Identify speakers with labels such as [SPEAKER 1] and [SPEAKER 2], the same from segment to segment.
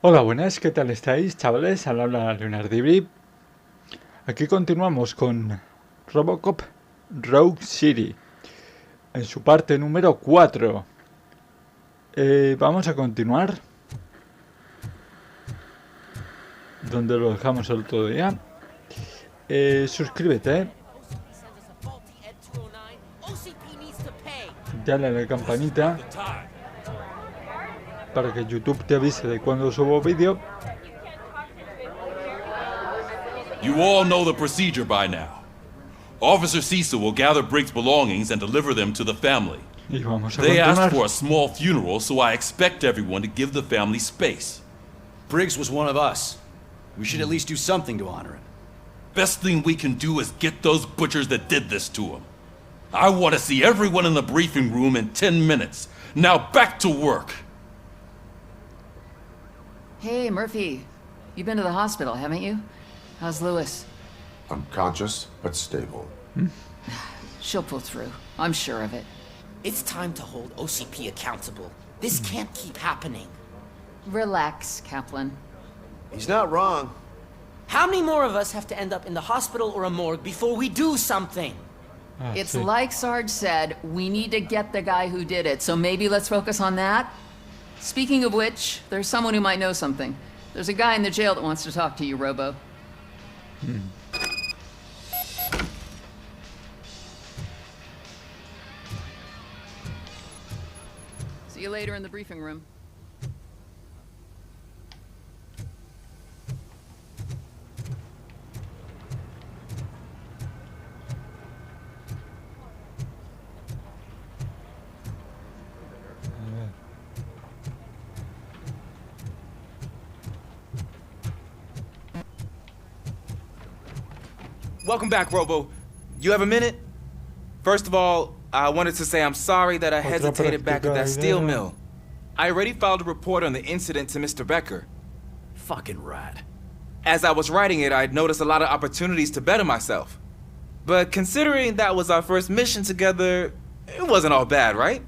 [SPEAKER 1] Hola, buenas, ¿qué tal estáis, chavales? Al habla Leonardo. Aquí continuamos con RoboCop Rogue City, en su parte número 4. Vamos a continuar donde lo dejamos el otro día. Suscríbete, dale a la campanita para que YouTube te avise de cuando subo vídeo.
[SPEAKER 2] You all know the procedure by now. Officer Cecil will gather Briggs' belongings and deliver them to the family.
[SPEAKER 1] Y vamos a
[SPEAKER 2] They asked
[SPEAKER 1] continuar.
[SPEAKER 2] for a small funeral, so I expect everyone to give the family space.
[SPEAKER 3] Briggs was one of us. We should at least do something to honor him.
[SPEAKER 2] Best thing we can do is get those butchers that did this to him. I want to see everyone in the briefing room in 10 minutes. Now back to work.
[SPEAKER 4] Hey, Murphy. You've been to the hospital, haven't you? How's Lewis?
[SPEAKER 5] Unconscious, but stable.
[SPEAKER 4] She'll pull through. I'm sure of it.
[SPEAKER 6] It's time to hold OCP accountable. This can't keep happening.
[SPEAKER 4] Relax, Kaplan.
[SPEAKER 3] He's not wrong.
[SPEAKER 6] How many more of us have to end up in the hospital or a morgue before we do something?
[SPEAKER 4] It's
[SPEAKER 1] sí.
[SPEAKER 4] like Sarge said, we need to get the guy who did it, so maybe let's focus on that? Speaking of which, there's someone who might know something. There's a guy in the jail that wants to talk to you, Robo. See you later in the briefing room.
[SPEAKER 7] Welcome back, Robo. You have a minute? First of all, I wanted to say I'm sorry that I hesitated back at that steel mill. I already filed a report on the incident to Mr. Becker.
[SPEAKER 3] Fucking rat.
[SPEAKER 7] As I was writing it, I'd noticed a lot of opportunities to better myself. But considering that was our first mission together, it wasn't all bad, right?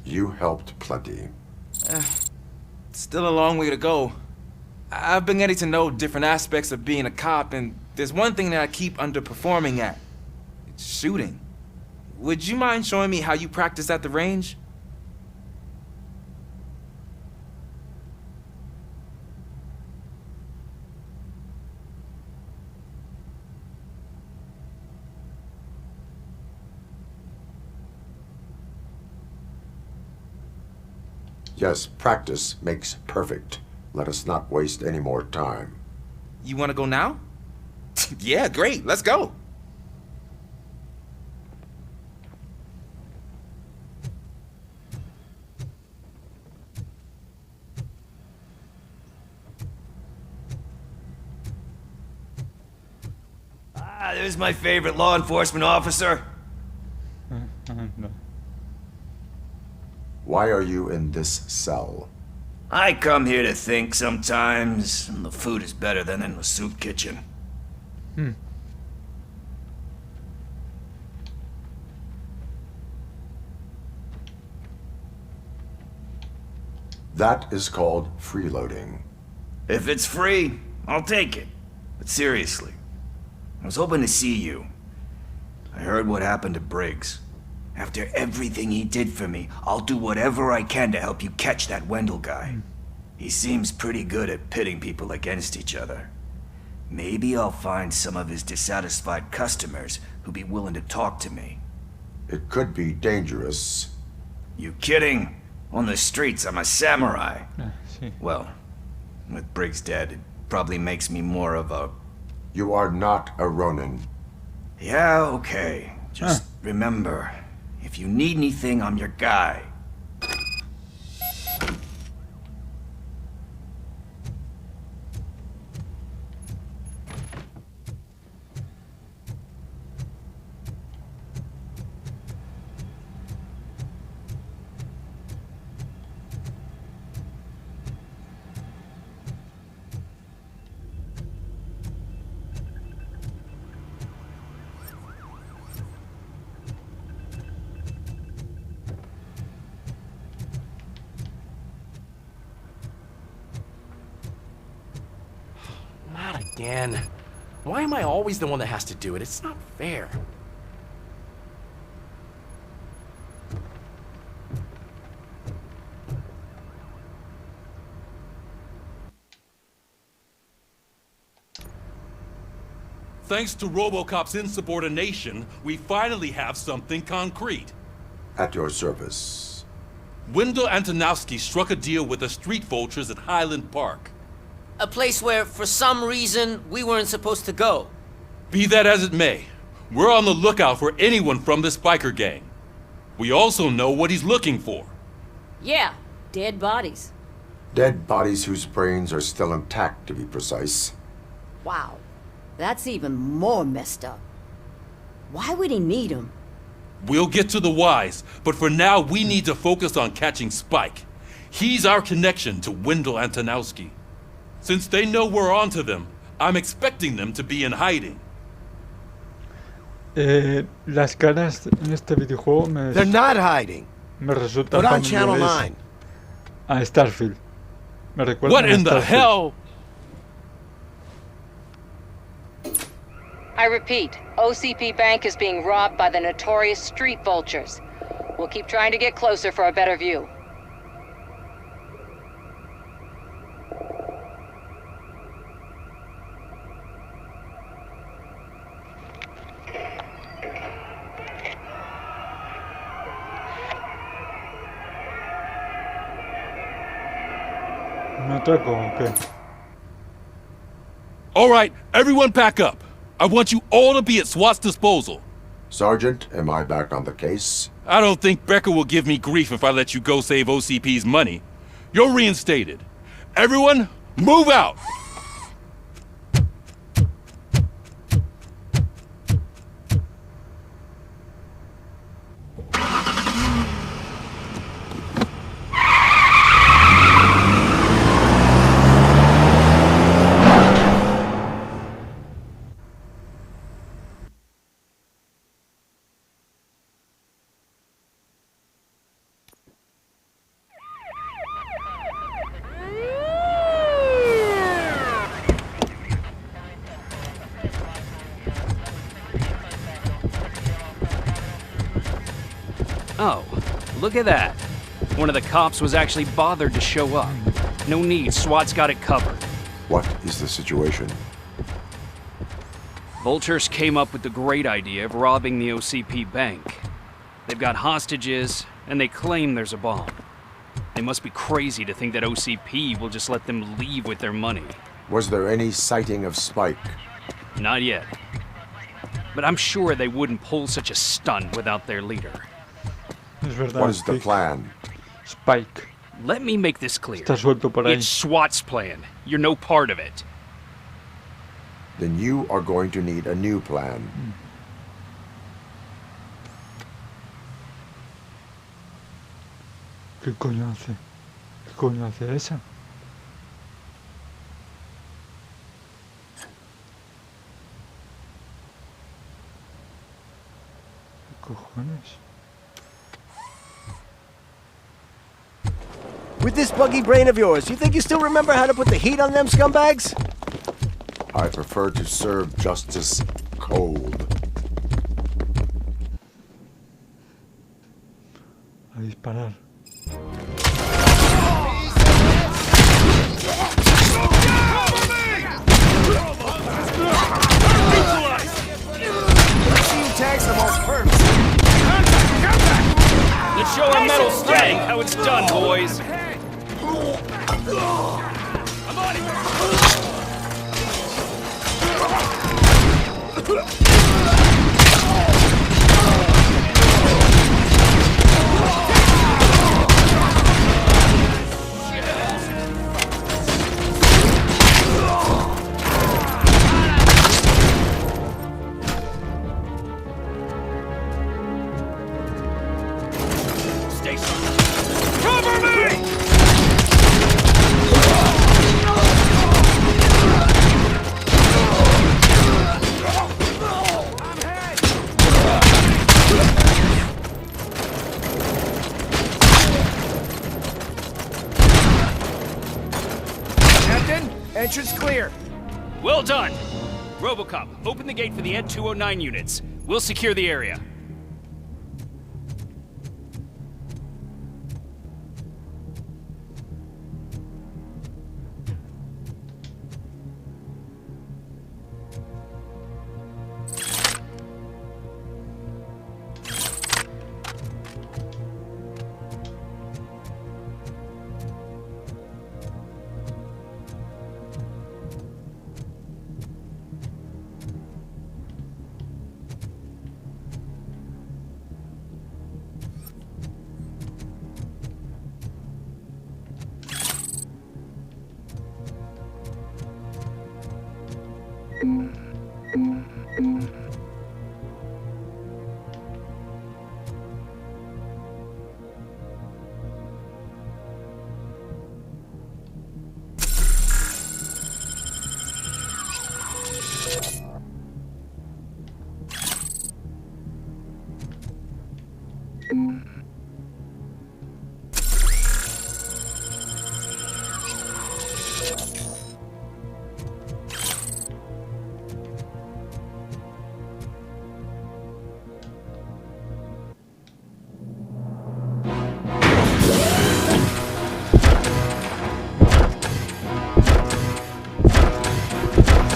[SPEAKER 5] You helped plenty.
[SPEAKER 7] Still a long way to go. I've been getting to know different aspects of being a cop, and there's one thing that I keep underperforming at. It's shooting. Would you mind showing me how you practice at the range?
[SPEAKER 5] Yes, practice makes perfect. Let us not waste any more time.
[SPEAKER 7] You want to go now? Yeah, great. Let's go.
[SPEAKER 3] Ah, there's my favorite law enforcement officer.
[SPEAKER 1] No.
[SPEAKER 5] Why are you in this cell?
[SPEAKER 3] I come here to think sometimes, and the food is better than in the soup kitchen.
[SPEAKER 5] That is called freeloading.
[SPEAKER 3] If it's free, I'll take it. But seriously, I was hoping to see you. I heard what happened to Briggs. After everything he did for me, I'll do whatever I can to help you catch that Wendell guy. He seems pretty good at pitting people against each other. Maybe I'll find some of his dissatisfied customers who'll be willing to talk to me.
[SPEAKER 5] It could be dangerous.
[SPEAKER 3] You kidding? On the streets, I'm a samurai.
[SPEAKER 1] Sí.
[SPEAKER 3] Well, with Briggs dead, it probably makes me more of a...
[SPEAKER 5] You are not a Ronin.
[SPEAKER 3] Yeah, okay. Just remember, if you need anything, I'm your guy.
[SPEAKER 8] again. Why am I always the one that has to do it? It's not fair.
[SPEAKER 2] Thanks to RoboCop's insubordination, we finally have something concrete.
[SPEAKER 5] At your service.
[SPEAKER 2] Wendell Antonowski struck a deal with the street vultures at Highland Park.
[SPEAKER 6] A place where, for some reason, we weren't supposed to go.
[SPEAKER 2] Be that as it may, we're on the lookout for anyone from this biker gang. We also know what he's looking for.
[SPEAKER 9] Yeah, dead bodies.
[SPEAKER 5] Dead bodies whose brains are still intact, to be precise.
[SPEAKER 9] Wow, that's even more messed up. Why would he need them?
[SPEAKER 2] We'll get to the whys, but for now we need to focus on catching Spike. He's our connection to Wendell Antonowski. Since they know we're onto them, I'm expecting them to be in hiding.
[SPEAKER 1] Las caras en este videojuego
[SPEAKER 10] They're not hiding.
[SPEAKER 1] me resultan
[SPEAKER 10] Put on Channel
[SPEAKER 1] familiares
[SPEAKER 10] 9.
[SPEAKER 1] a Starfield. Me recuerdan
[SPEAKER 2] What
[SPEAKER 1] a
[SPEAKER 2] in the
[SPEAKER 1] Starfield.
[SPEAKER 2] hell?
[SPEAKER 11] I repeat, OCP Bank is being robbed by the notorious street vultures. We'll keep trying to get closer for a better view.
[SPEAKER 1] ¿Me atraco o qué?
[SPEAKER 2] All right, everyone pack up. I want you all to be at SWAT's disposal.
[SPEAKER 5] Sergeant, am I back on the case?
[SPEAKER 2] I don't think Becker will give me grief if I let you go save OCP's money. You're reinstated. Everyone, move out!
[SPEAKER 12] Oh, look at that. One of the cops was actually bothered to show up. No need, SWAT's got it covered.
[SPEAKER 5] What is the situation?
[SPEAKER 12] Vultures came up with the great idea of robbing the OCP bank. They've got hostages, and they claim there's a bomb. They must be crazy to think that OCP will just let them leave with their money.
[SPEAKER 5] Was there any sighting of Spike?
[SPEAKER 12] Not yet. But I'm sure they wouldn't pull such a stunt without their leader.
[SPEAKER 1] Es verdad.
[SPEAKER 5] What is the
[SPEAKER 1] Spike.
[SPEAKER 5] plan?
[SPEAKER 12] Spike. Let me make this clear.
[SPEAKER 1] Está suelto por ahí.
[SPEAKER 12] It's SWAT's plan. You're no part of it.
[SPEAKER 5] Then you are going to need a new plan.
[SPEAKER 1] ¿Qué coño hace? ¿Qué coño hace esa? ¿Qué cojones?
[SPEAKER 10] With this buggy brain of yours, you think you still remember how to put the heat on them scumbags?
[SPEAKER 5] I prefer to serve justice cold.
[SPEAKER 1] A disparar.
[SPEAKER 10] Tags them all first.
[SPEAKER 12] Let's show our metal strength how it's done, boys.
[SPEAKER 10] Entrance clear.
[SPEAKER 12] Well done! RoboCop, open the gate for the Ed 209 units. We'll secure the area.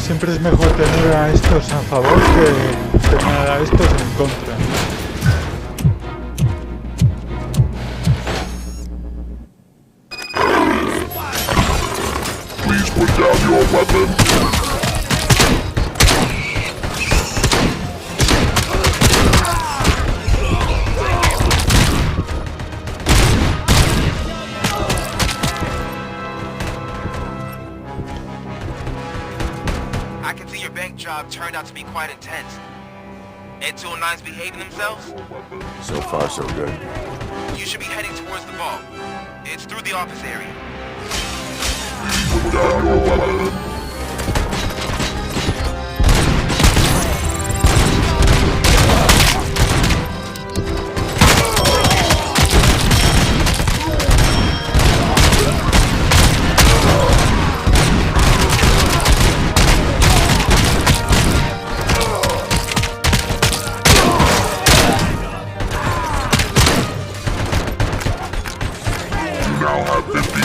[SPEAKER 1] Siempre es mejor tener a estos a favor que tener a estos en contra.
[SPEAKER 13] Please put down your weapon.
[SPEAKER 7] I can see your bank job turned out to be quite intense. Ed 209's behaving themselves?
[SPEAKER 5] So far, so good.
[SPEAKER 7] You should be heading towards the vault. It's through the office area.
[SPEAKER 13] Put down your weapon.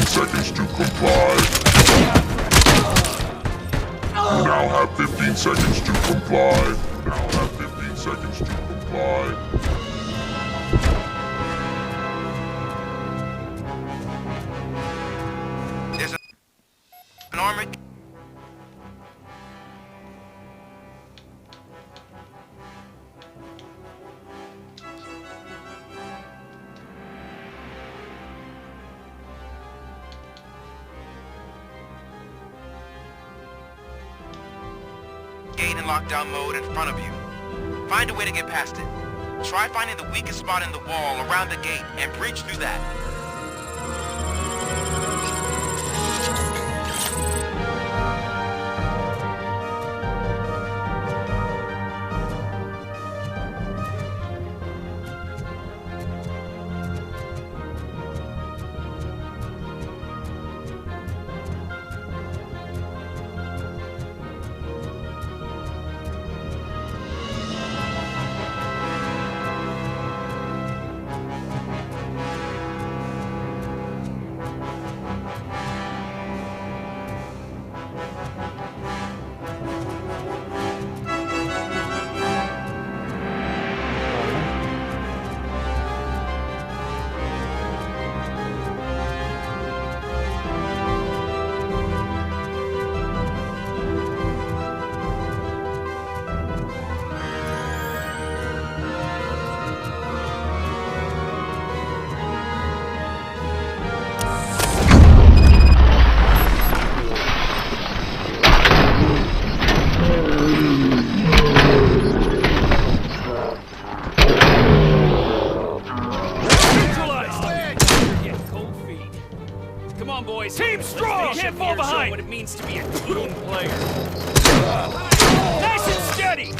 [SPEAKER 13] Seconds to comply. You now have 15 seconds to comply. You now have 15 seconds to comply.
[SPEAKER 7] There's an armored... gate in lockdown mode in front of you. Find a way to get past it. Try finding the weakest spot in the wall around the gate and breach through that.
[SPEAKER 12] Team strong! Can't fall behind! What it means to be a team player. Nice and steady!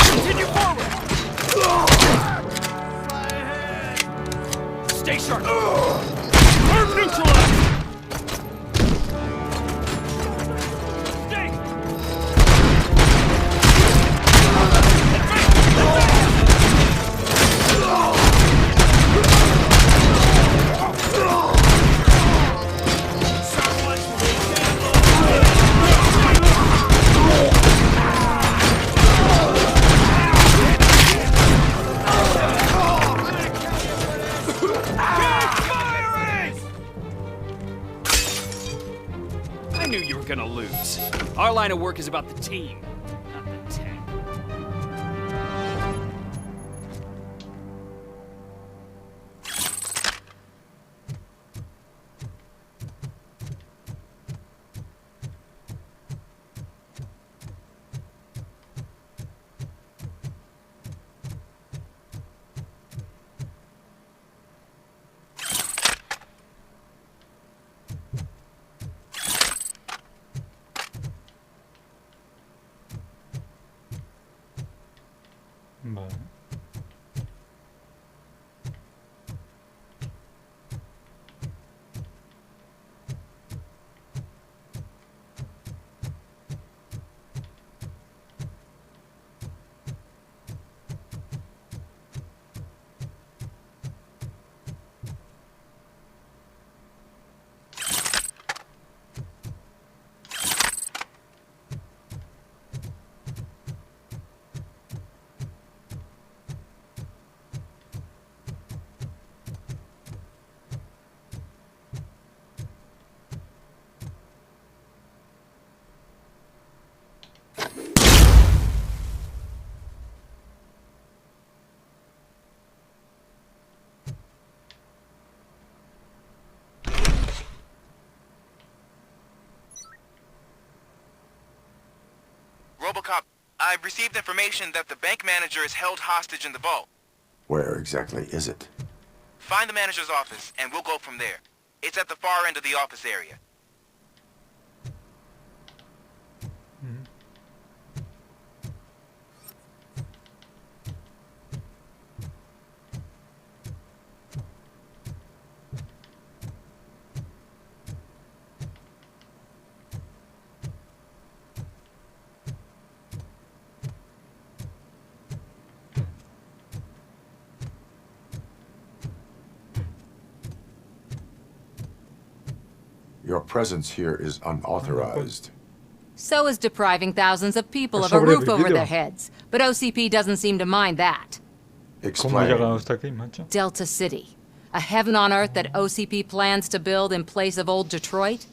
[SPEAKER 12] Continue forward! charge! Arm neutralized! I knew you were gonna lose. Our line of work is about the team, not the tank.
[SPEAKER 1] Vale.
[SPEAKER 7] RoboCop, I've received information that the bank manager is held hostage in the vault.
[SPEAKER 5] Where exactly is it?
[SPEAKER 7] Find the manager's office, and we'll go from there. It's at the far end of the office area.
[SPEAKER 5] Your presence here is unauthorized.
[SPEAKER 9] So is depriving thousands of people of a roof over their heads. But OCP doesn't seam to mind that.
[SPEAKER 1] ¿Cómo ha llegado hasta aquí, macho?
[SPEAKER 9] Delta City. A heaven on earth that OCP plans to build in place of old Detroit?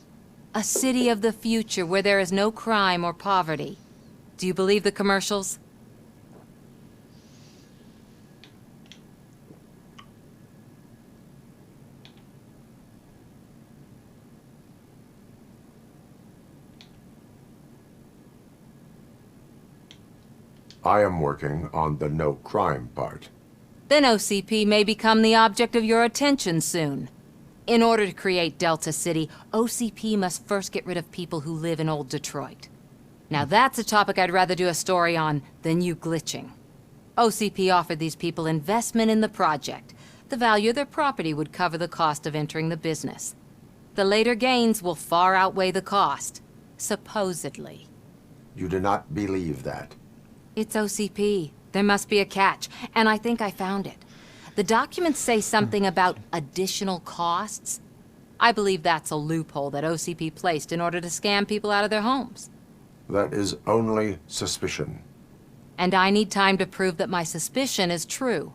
[SPEAKER 9] A city of the future where there is no crime or poverty. Do you believe the commercials?
[SPEAKER 5] I am working on the no crime part.
[SPEAKER 9] Then OCP may become the object of your attention soon. In order to create Delta City, OCP must first get rid of people who live in old Detroit. Now that's a topic I'd rather do a story on than you glitching. OCP offered these people investment in the project. The value of their property would cover the cost of entering the business. The later gains will far outweigh the cost. Supposedly.
[SPEAKER 5] You do not believe that?
[SPEAKER 9] It's OCP. There must be a catch, and I think I found it. The documents say something about additional costs. I believe that's a loophole that OCP placed in order to scam people out of their homes.
[SPEAKER 5] That is only suspicion.
[SPEAKER 9] And I need time to prove that my suspicion is true.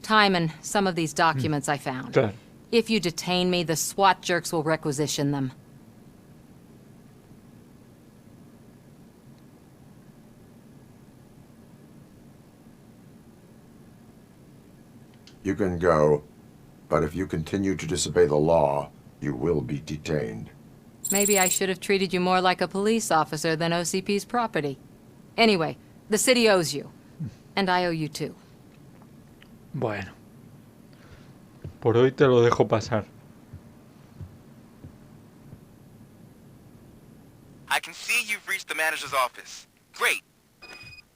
[SPEAKER 9] Time and some of these documents I found.
[SPEAKER 1] Claro.
[SPEAKER 9] If you detain me, the SWAT jerks will requisition them.
[SPEAKER 5] You can go, but if you continue to disobey the law, you will be detained.
[SPEAKER 9] Maybe I should have treated you more like a police officer than OCP's property. Anyway, the city owes you. And I owe you too.
[SPEAKER 1] Bueno. Por hoy te lo dejo pasar.
[SPEAKER 7] I can see you've reached the manager's office. Great.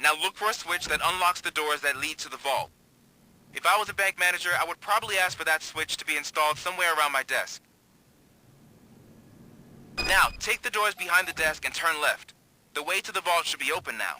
[SPEAKER 7] Now look for a switch that unlocks the doors that lead to the vault. If I was a bank manager, I would probably ask for that switch to be installed somewhere around my desk. Now, take the doors behind the desk and turn left. The way to the vault should be open now.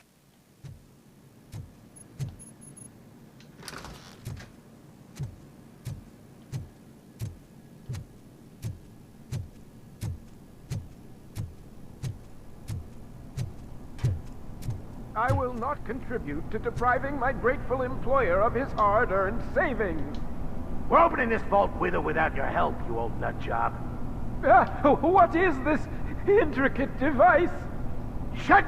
[SPEAKER 14] I will not contribute to depriving my grateful employer of his hard-earned savings.
[SPEAKER 10] We're opening this vault with or without your help, you old nut job.
[SPEAKER 14] What is this intricate device?
[SPEAKER 10] Shut!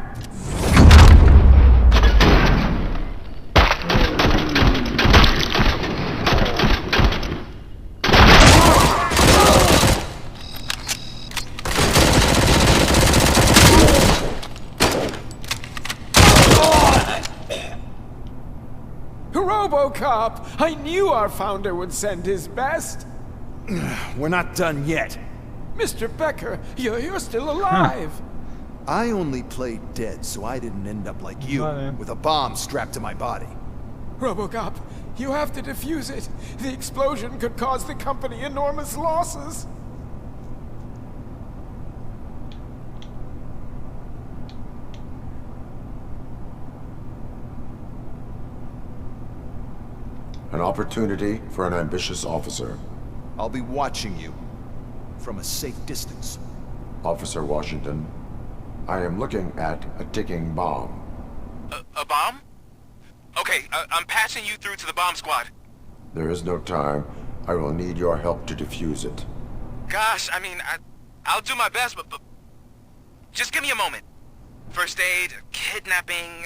[SPEAKER 14] RoboCop! I knew our founder would send his best.
[SPEAKER 15] We're not done yet.
[SPEAKER 14] Mr. Becker, you're still alive.
[SPEAKER 15] I only played dead so I didn't end up like you, with a bomb strapped to my body.
[SPEAKER 14] RoboCop, you have to defuse it. The explosion could cause the company enormous losses.
[SPEAKER 5] An opportunity for an ambitious officer.
[SPEAKER 15] I'll be watching you from a safe distance.
[SPEAKER 5] Officer Washington, I am looking at a ticking bomb.
[SPEAKER 7] A bomb? Okay, I'm passing you through to the bomb squad.
[SPEAKER 5] There is no time. I will need your help to defuse it.
[SPEAKER 7] Gosh, I mean, I'll do my best, but just give me a moment. First aid, kidnapping...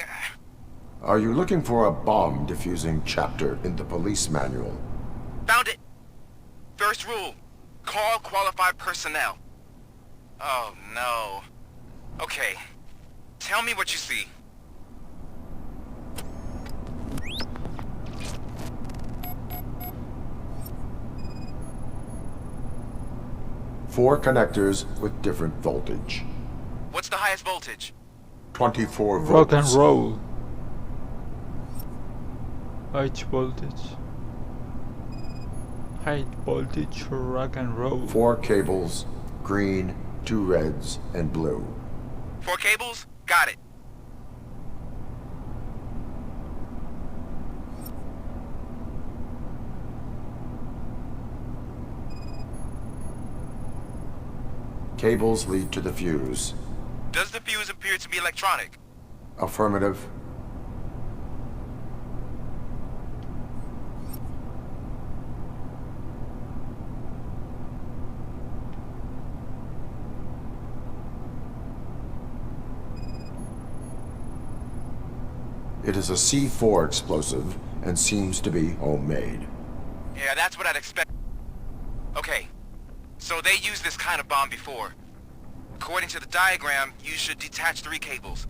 [SPEAKER 5] Are you looking for a bomb defusing chapter in the police manual?
[SPEAKER 7] Found it! First rule, call qualified personnel. Oh no. Okay, tell me what you see.
[SPEAKER 5] Four connectors with different voltage.
[SPEAKER 7] What's the highest voltage?
[SPEAKER 5] 24 volts.
[SPEAKER 1] Rock and roll. High voltage. High voltage rock and roll.
[SPEAKER 5] 4 cables, green, 2 reds, and blue.
[SPEAKER 7] 4 cables? Got it.
[SPEAKER 5] Cables lead to the fuse.
[SPEAKER 7] Does the fuse appear to be electronic?
[SPEAKER 5] Affirmative. It is a C4 explosive and seems to be homemade.
[SPEAKER 7] Yeah, that's what I'd expect. Okay, so they used this kind of bomb before. According to the diagram, you should detach 3 cables.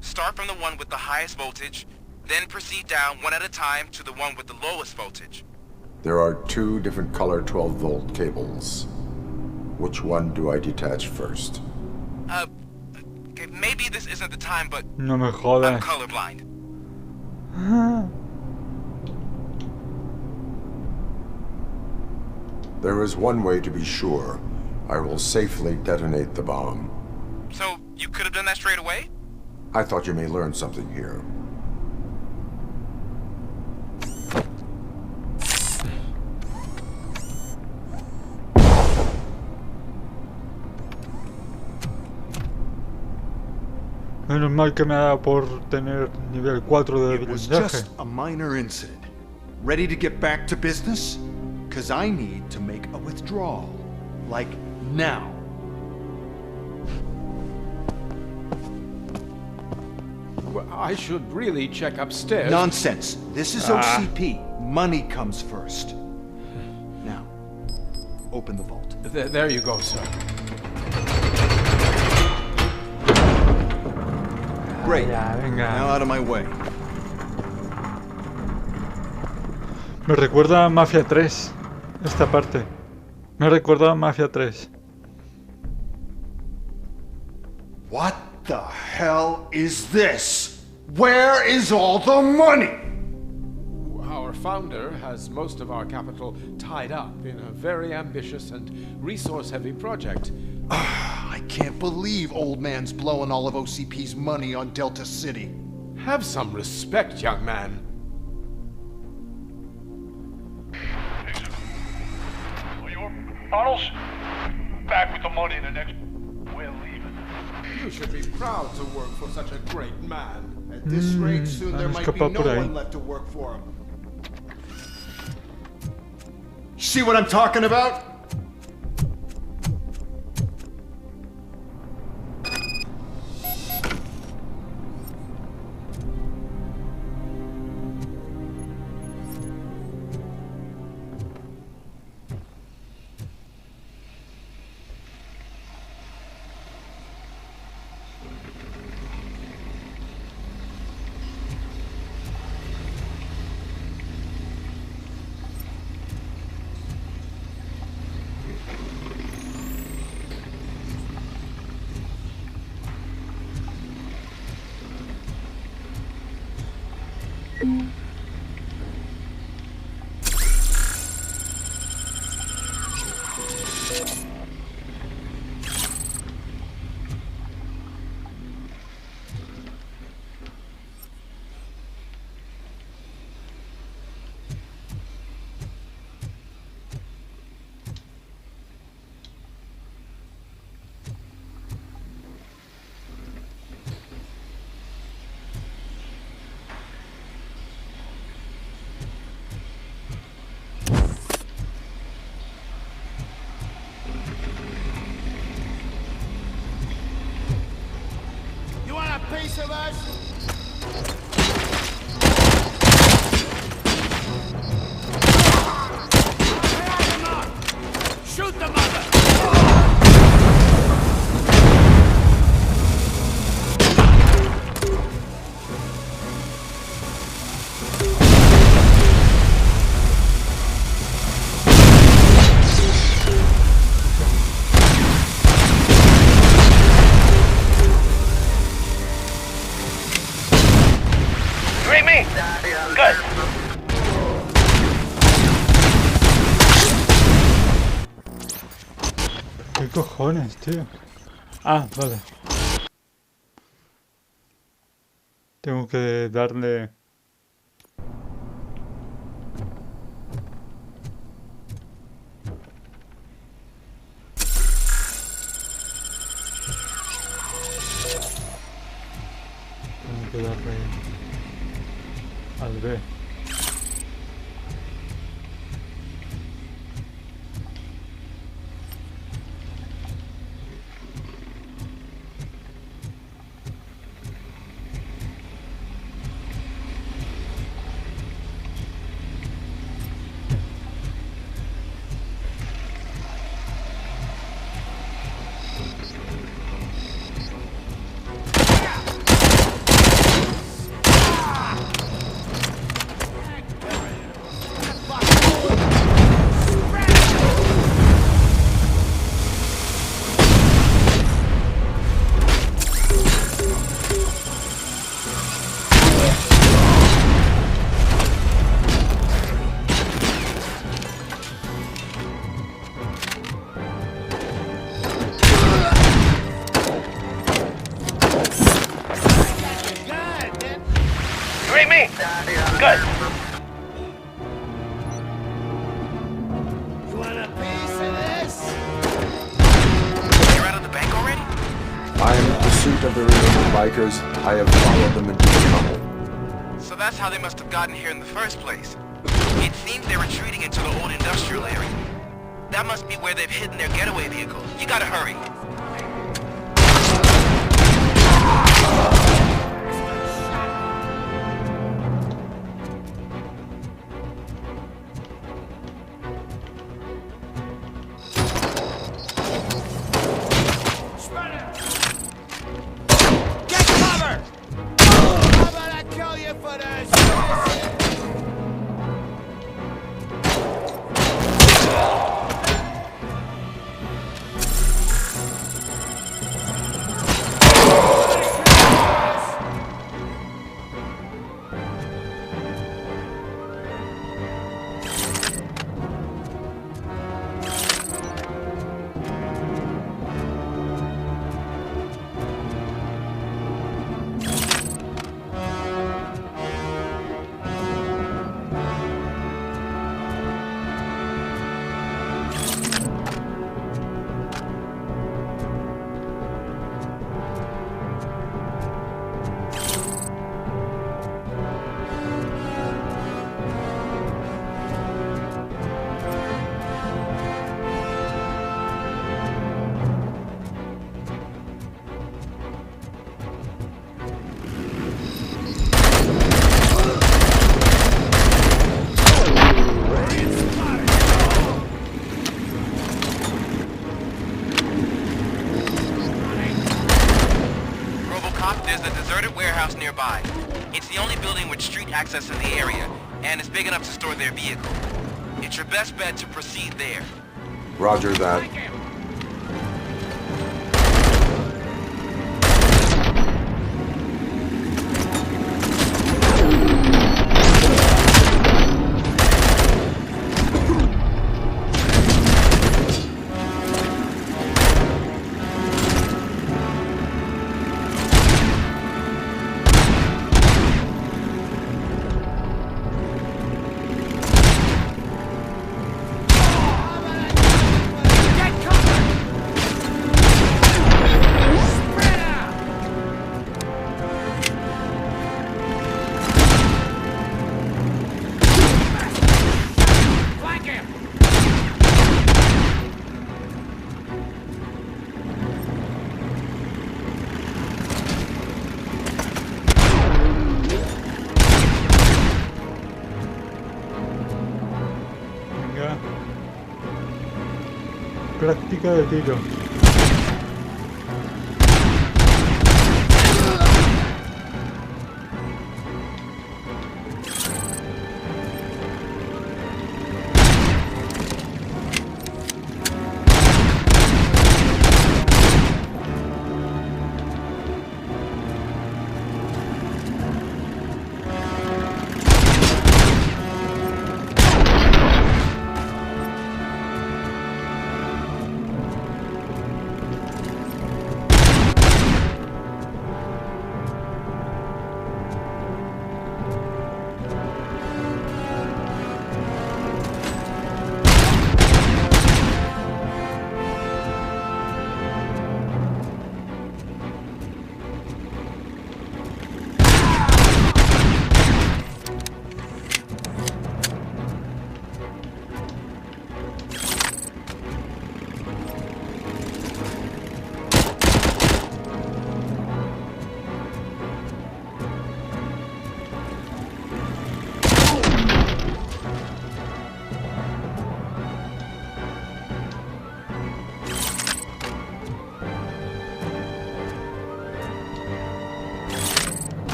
[SPEAKER 7] Start from the one with the highest voltage, then proceed down one at a time to the one with the lowest voltage.
[SPEAKER 5] There are 2 different color 12-volt cables. Which one do I detach first?
[SPEAKER 7] Okay, maybe this isn't the time, but
[SPEAKER 1] No me jodas.
[SPEAKER 7] I'm colorblind.
[SPEAKER 5] There is one way to be sure. I will safely detonate the bomb.
[SPEAKER 7] So, you could have done that straight away?
[SPEAKER 5] I thought you may learn something here.
[SPEAKER 1] Menos mal que me ha dado por tener nivel 4 de
[SPEAKER 15] It was
[SPEAKER 1] blindaje.
[SPEAKER 15] just a minor incident. Ready to get back to business? Cause I need to make a withdrawal. Like now.
[SPEAKER 14] Well, I should really check upstairs.
[SPEAKER 15] Nonsense. This is OCP. Money comes first. Now, open the vault.
[SPEAKER 14] There you go, sir.
[SPEAKER 15] Great.
[SPEAKER 1] Ya, venga.
[SPEAKER 15] Now out of my way.
[SPEAKER 1] Me recuerda a Mafia 3, esta parte. Me recuerda a Mafia 3.
[SPEAKER 15] What the hell is this? Where is all the money?
[SPEAKER 14] Our Our founder has most of our capital tied up in a very ambitious and resource-heavy project.
[SPEAKER 15] I can't believe old man's blowing all of OCP's money on Delta City.
[SPEAKER 14] Have some respect, young man.
[SPEAKER 16] Tunnels? Back with the money in the next... We're leaving.
[SPEAKER 14] You should be proud to work for such a great man.
[SPEAKER 15] At this rate, soon there might be no one left to work for him. See what I'm talking about?
[SPEAKER 10] Piece of us?
[SPEAKER 8] Shoot the mother!
[SPEAKER 1] ¿Qué cojones, tío? Ah, vale. Tengo que darle... Tengo que darle... al B.
[SPEAKER 16] Good.
[SPEAKER 10] You want a piece of this?
[SPEAKER 3] You're out of the bank already?
[SPEAKER 5] I am in pursuit of the remaining bikers. I have followed them into the tunnel.
[SPEAKER 7] So that's how they must have gotten here in the first place. It seems they're retreating into the old industrial area. That must be where they've hidden their getaway vehicle. You gotta hurry.
[SPEAKER 10] Get cover! How about I kill you for this?
[SPEAKER 17] nearby. It's the only building with street access in the area, and it's big enough to store their vehicle. It's your best bet to proceed there.
[SPEAKER 5] Roger that.
[SPEAKER 1] Práctica de tiro.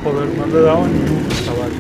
[SPEAKER 1] Joder, no le he dado ni un chaval.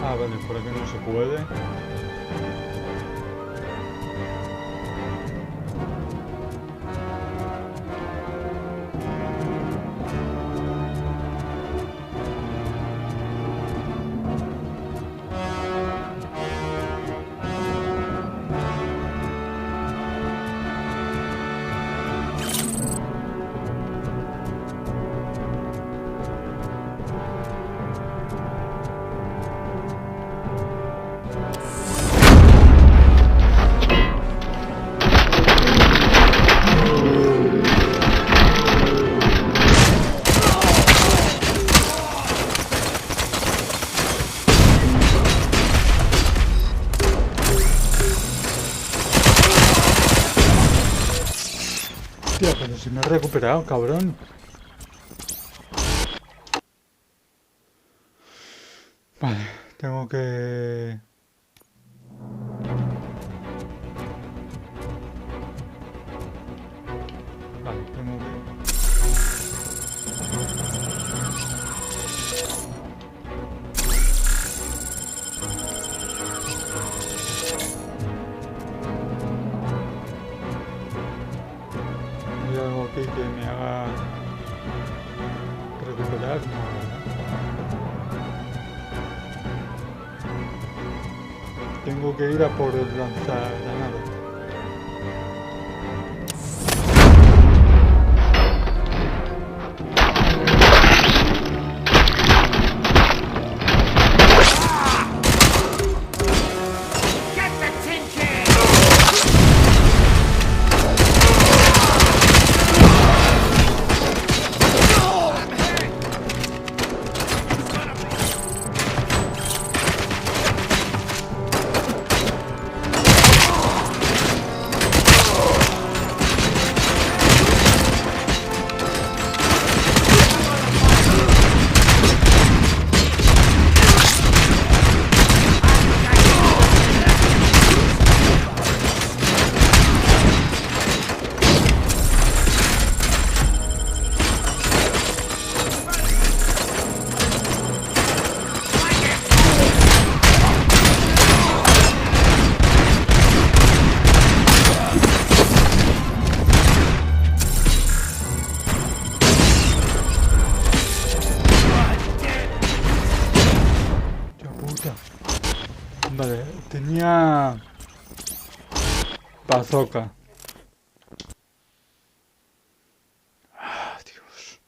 [SPEAKER 1] Ah, vale, por aquí no se puede. has recuperado, cabrón. Vale, tengo que... Vale, tengo que... ¿Hay algo aquí que me haga recuperar? No, ¿verdad? Tengo que ir a por el lanzagranadas. Vale, tenía bazooka. Ah, Dios.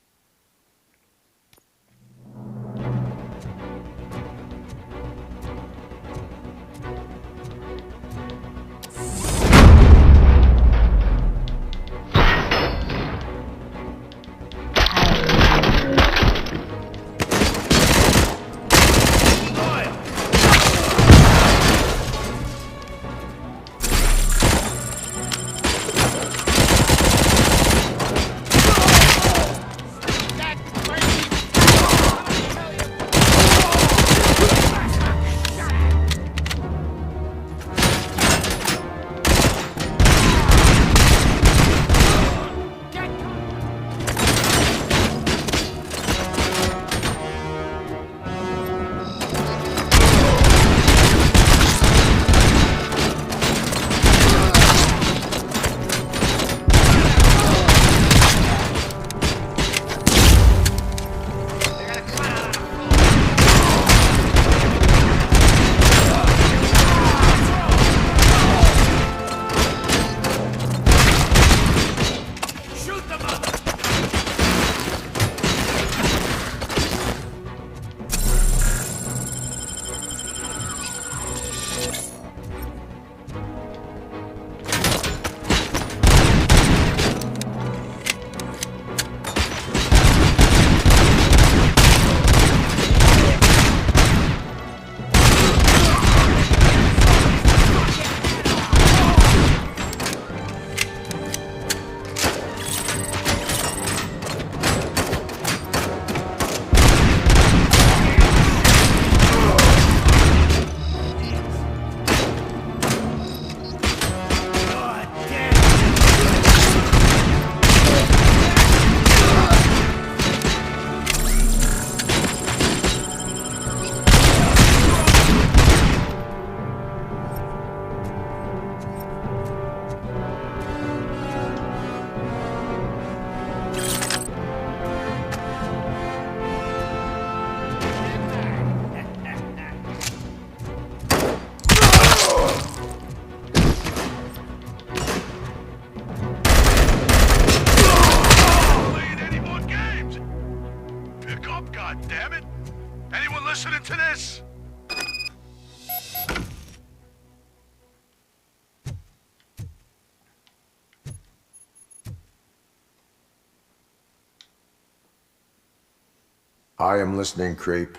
[SPEAKER 5] I am listening, creep.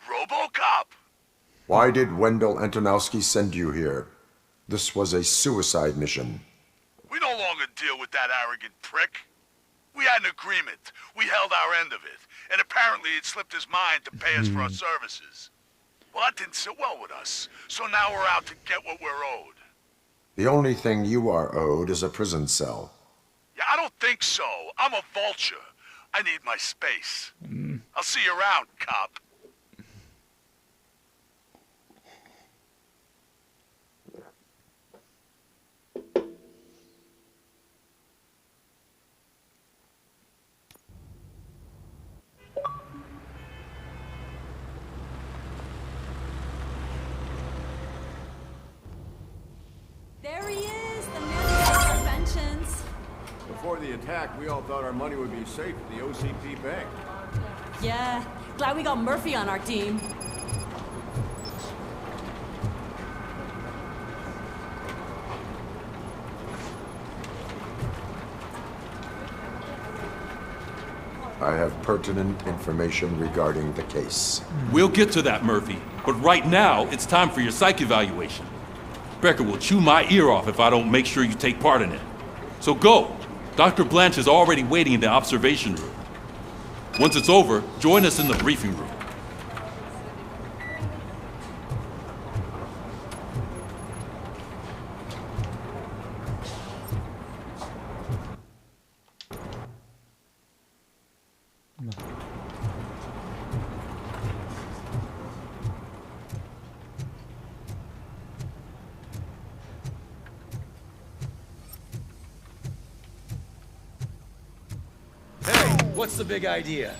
[SPEAKER 16] RoboCop!
[SPEAKER 5] Why did Wendell Antonowski send you here? This was a suicide mission.
[SPEAKER 16] We no longer deal with that arrogant prick. had an agreement. We held our end of it. And apparently it slipped his mind to pay us for our services. Well, that didn't sit well with us. So now we're out to get what we're owed.
[SPEAKER 5] The only thing you are owed is a prison cell.
[SPEAKER 16] Yeah, I don't think so. I'm a vulture. I need my space. I'll see you around, cop.
[SPEAKER 18] There he is, the man of inventions.
[SPEAKER 19] Before the attack, we all thought our money would be safe at the OCP bank.
[SPEAKER 18] Yeah, glad we got Murphy on our team.
[SPEAKER 5] I have pertinent information regarding the case.
[SPEAKER 2] We'll get to that, Murphy. But right now, it's time for your psych evaluation. Becker will chew my ear off if I don't make sure you take part in it. So go. Dr. Blanche is already waiting in the observation room. Once it's over, join us in the briefing room.
[SPEAKER 10] What's the big idea?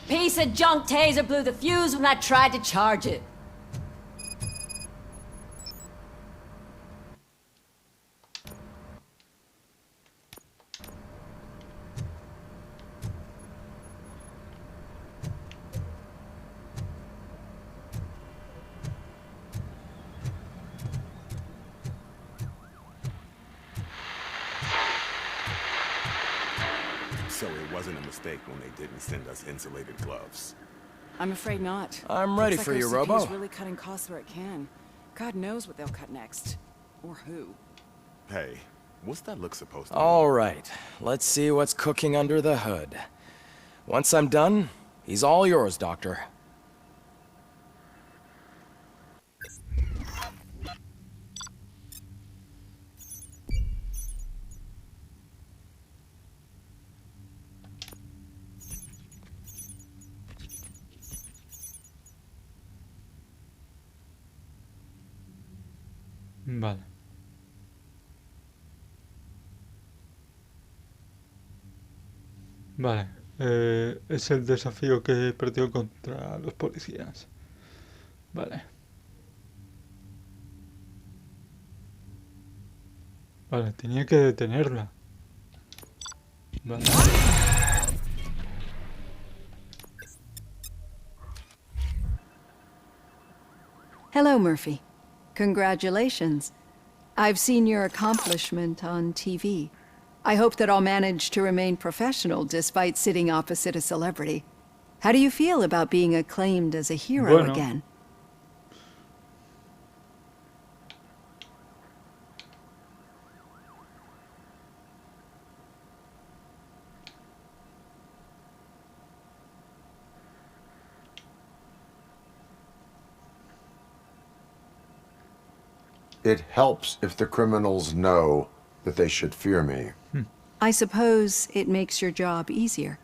[SPEAKER 18] Piece of junk taser blew the fuse when I tried to charge it.
[SPEAKER 20] So it wasn't a mistake when they didn't send us insulated gloves.
[SPEAKER 21] I'm afraid not.
[SPEAKER 10] I'm ready
[SPEAKER 21] Looks
[SPEAKER 10] for
[SPEAKER 21] like
[SPEAKER 10] you,
[SPEAKER 21] OCP
[SPEAKER 10] Robo.
[SPEAKER 21] is really cutting costs where it can. God knows what they'll cut next. Or who.
[SPEAKER 20] Hey, what's that look supposed to
[SPEAKER 10] All right, let's see what's cooking under the hood. Once I'm done, he's all yours, Doctor.
[SPEAKER 1] Vale. Vale. Es el desafío que he perdido contra los policías. Vale. Vale, tenía que detenerla. Vale.
[SPEAKER 22] Hello, Murphy. Congratulations. I've seen your accomplishment on TV. I hope that I'll manage to remain professional despite sitting opposite a celebrity. How do you feel about being acclaimed as a hero again?
[SPEAKER 5] It helps if the criminals know that they should fear me.
[SPEAKER 22] I suppose it makes your job easier.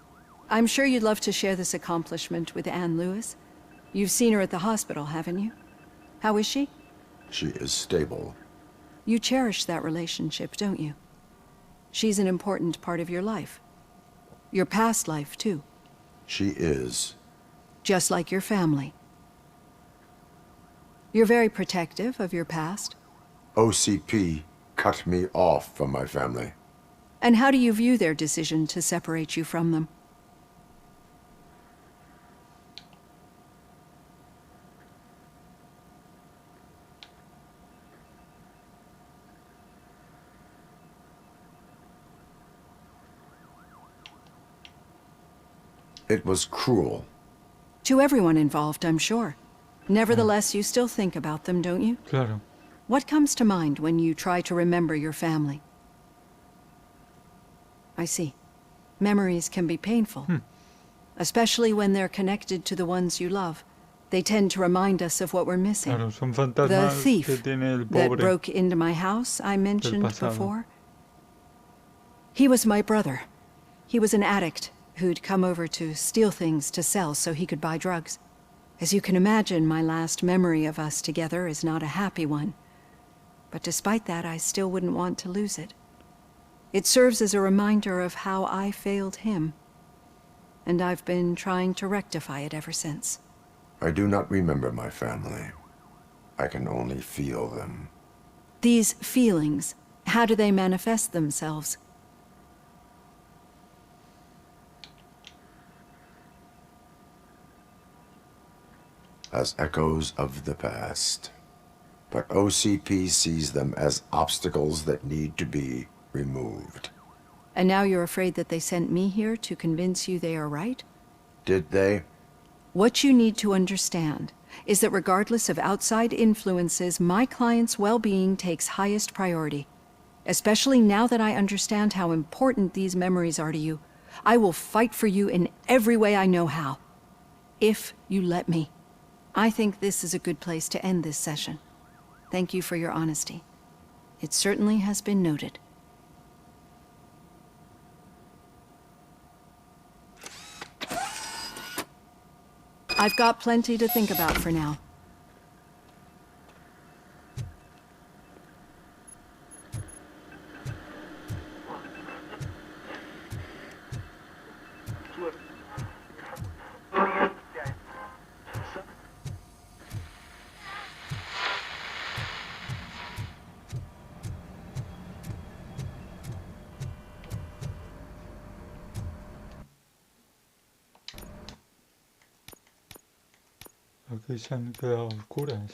[SPEAKER 22] I'm sure you'd love to share this accomplishment with Anne Lewis. You've seen her at the hospital, haven't you? How is she?
[SPEAKER 5] She is stable.
[SPEAKER 22] You cherish that relationship, don't you? She's an important part of your life. Your past life, too.
[SPEAKER 5] She is.
[SPEAKER 22] Just like your family. You're very protective of your past.
[SPEAKER 5] OCP cut me off from my family.
[SPEAKER 22] And how do you view their decision to separate you from them?
[SPEAKER 5] It was cruel.
[SPEAKER 22] To everyone involved, I'm sure. Nevertheless, you still think about them, don't you?
[SPEAKER 1] Claro.
[SPEAKER 22] What comes to mind when you try to remember your family? I see. Memories can be painful, especially when they're connected to the ones you love. They tend to remind us of what we're missing.
[SPEAKER 1] Claro, son
[SPEAKER 22] The
[SPEAKER 1] fantasmas
[SPEAKER 22] thief
[SPEAKER 1] que tiene el
[SPEAKER 22] that
[SPEAKER 1] pobre
[SPEAKER 22] broke into my house I mentioned
[SPEAKER 1] pasado.
[SPEAKER 22] before. He was my brother. He was an addict who'd come over to steal things to sell so he could buy drugs. As you can imagine, my last memory of us together is not a happy one. But despite that, I still wouldn't want to lose it. It serves as a reminder of how I failed him. And I've been trying to rectify it ever since.
[SPEAKER 5] I do not remember my family. I can only feel them.
[SPEAKER 22] These feelings, how do they manifest themselves?
[SPEAKER 5] As echoes of the past. But OCP sees them as obstacles that need to be removed.
[SPEAKER 22] And now you're afraid that they sent me here to convince you they are right?
[SPEAKER 5] Did they?
[SPEAKER 22] What you need to understand is that regardless of outside influences, my client's well-being takes highest priority. Especially now that I understand how important these memories are to you. I will fight for you in every way I know how. If you let me. I think this is a good place to end this session. Thank you for your honesty. It certainly has been noted. I've got plenty to think about for now.
[SPEAKER 1] Aquí se han quedado oscuras.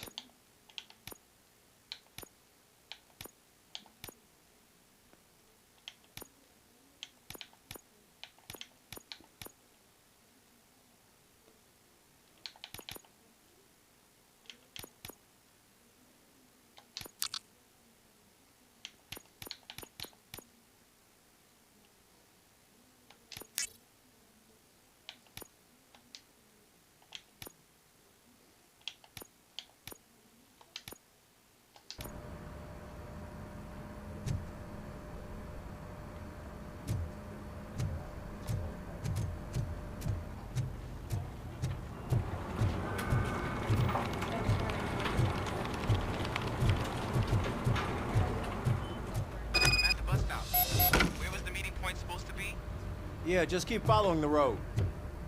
[SPEAKER 19] Yeah, just keep following the road.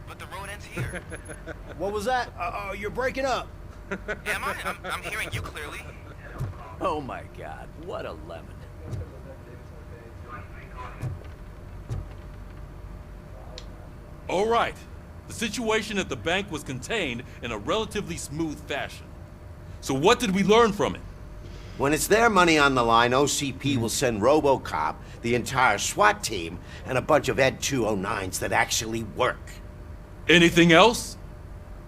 [SPEAKER 17] But the road ends here.
[SPEAKER 19] What was that? You're breaking up.
[SPEAKER 17] Am I? I'm hearing you clearly.
[SPEAKER 4] Oh my god, what a lemon.
[SPEAKER 2] All right. The situation at the bank was contained in a relatively smooth fashion. So what did we learn from it?
[SPEAKER 4] When it's their money on the line, OCP will send RoboCop, the entire SWAT team, and a bunch of Ed 209s that actually work.
[SPEAKER 2] Anything else?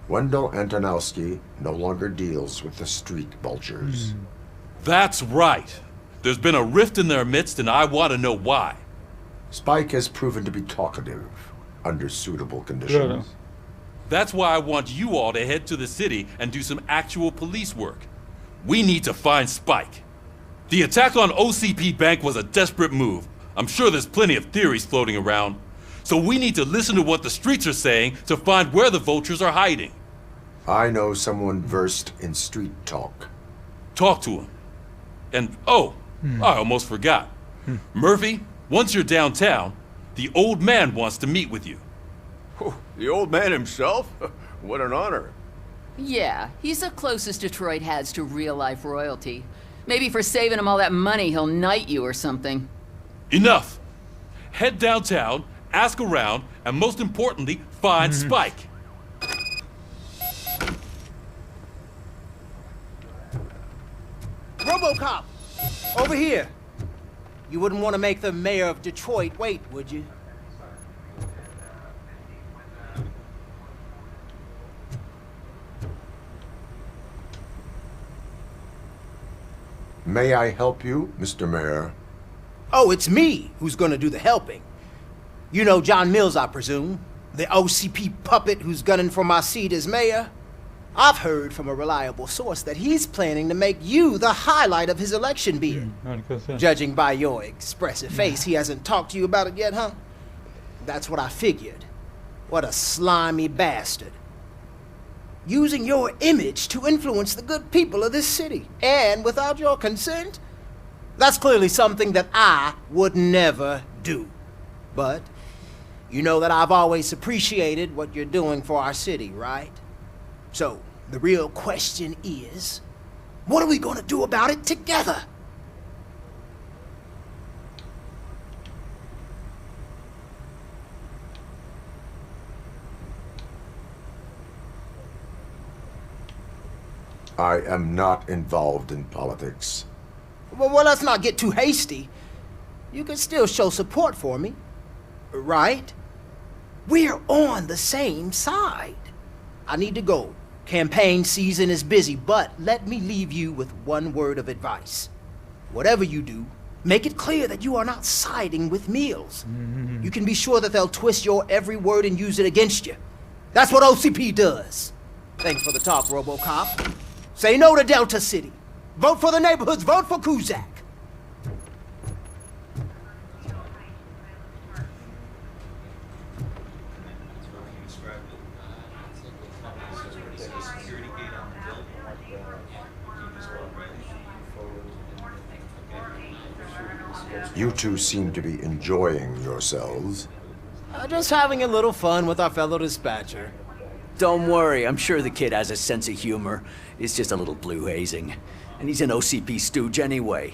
[SPEAKER 5] Wendell Antonowski no longer deals with the street vultures.
[SPEAKER 2] That's right. There's been a rift in their midst, and I want to know why.
[SPEAKER 5] Spike has proven to be talkative under suitable conditions.
[SPEAKER 2] That's why I want you all to head to the city and do some actual police work. We need to find Spike. The attack on OCP Bank was a desperate move. I'm sure there's plenty of theories floating around. So we need to listen to what the streets are saying to find where the vultures are hiding.
[SPEAKER 5] I know someone versed in street talk.
[SPEAKER 2] Talk to him. And, oh, I almost forgot. Murphy, once you're downtown, the old man wants to meet with you.
[SPEAKER 19] Oh, the old man himself? What an honor.
[SPEAKER 11] Yeah, he's the closest Detroit has to real-life royalty. Maybe for saving him all that money, he'll knight you or something.
[SPEAKER 2] Enough! Head downtown, ask around, and most importantly, find Spike.
[SPEAKER 6] RoboCop! Over here! You wouldn't want to make the mayor of Detroit wait, would you?
[SPEAKER 5] May I help you, Mr. Mayor?
[SPEAKER 6] Oh, it's me who's gonna do the helping. You know John Mills, I presume? The OCP puppet who's gunning for my seat as mayor? I've heard from a reliable source that he's planning to make you the highlight of his election bid. Judging by your expressive face, he hasn't talked to you about it yet, huh? That's what I figured. What a slimy bastard. Using your image to influence the good people of this city. And without your consent? That's clearly something that I would never do. But you know that I've always appreciated what you're doing for our city, right? So, the real question is, what are we gonna do about it together?
[SPEAKER 5] I am not involved in politics.
[SPEAKER 6] Well, let's not get too hasty. You can still show support for me, right? We're on the same side. I need to go. Campaign season is busy, but let me leave you with one word of advice. Whatever you do, make it clear that you are not siding with Mills. You can be sure that they'll twist your every word and use it against you. That's what OCP does. Thanks for the talk, RoboCop. Say no to Delta City. Vote for the neighborhoods. Vote for Kuzak.
[SPEAKER 5] You two seem to be enjoying yourselves.
[SPEAKER 6] Just having a little fun with our fellow dispatcher.
[SPEAKER 12] Don't worry, I'm sure the kid has a sense of humor. It's just a little blue hazing. And he's an OCP stooge anyway.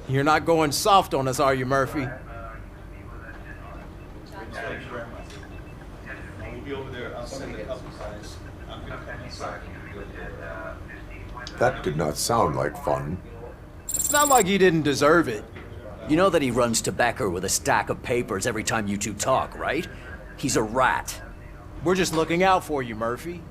[SPEAKER 6] You're not going soft on us, are you, Murphy?
[SPEAKER 5] That did not sound like fun.
[SPEAKER 6] It's not like he didn't deserve it.
[SPEAKER 12] You know that he runs to Becker with a stack of papers every time you two talk, right? He's a rat.
[SPEAKER 6] We're just looking out for you, Murphy.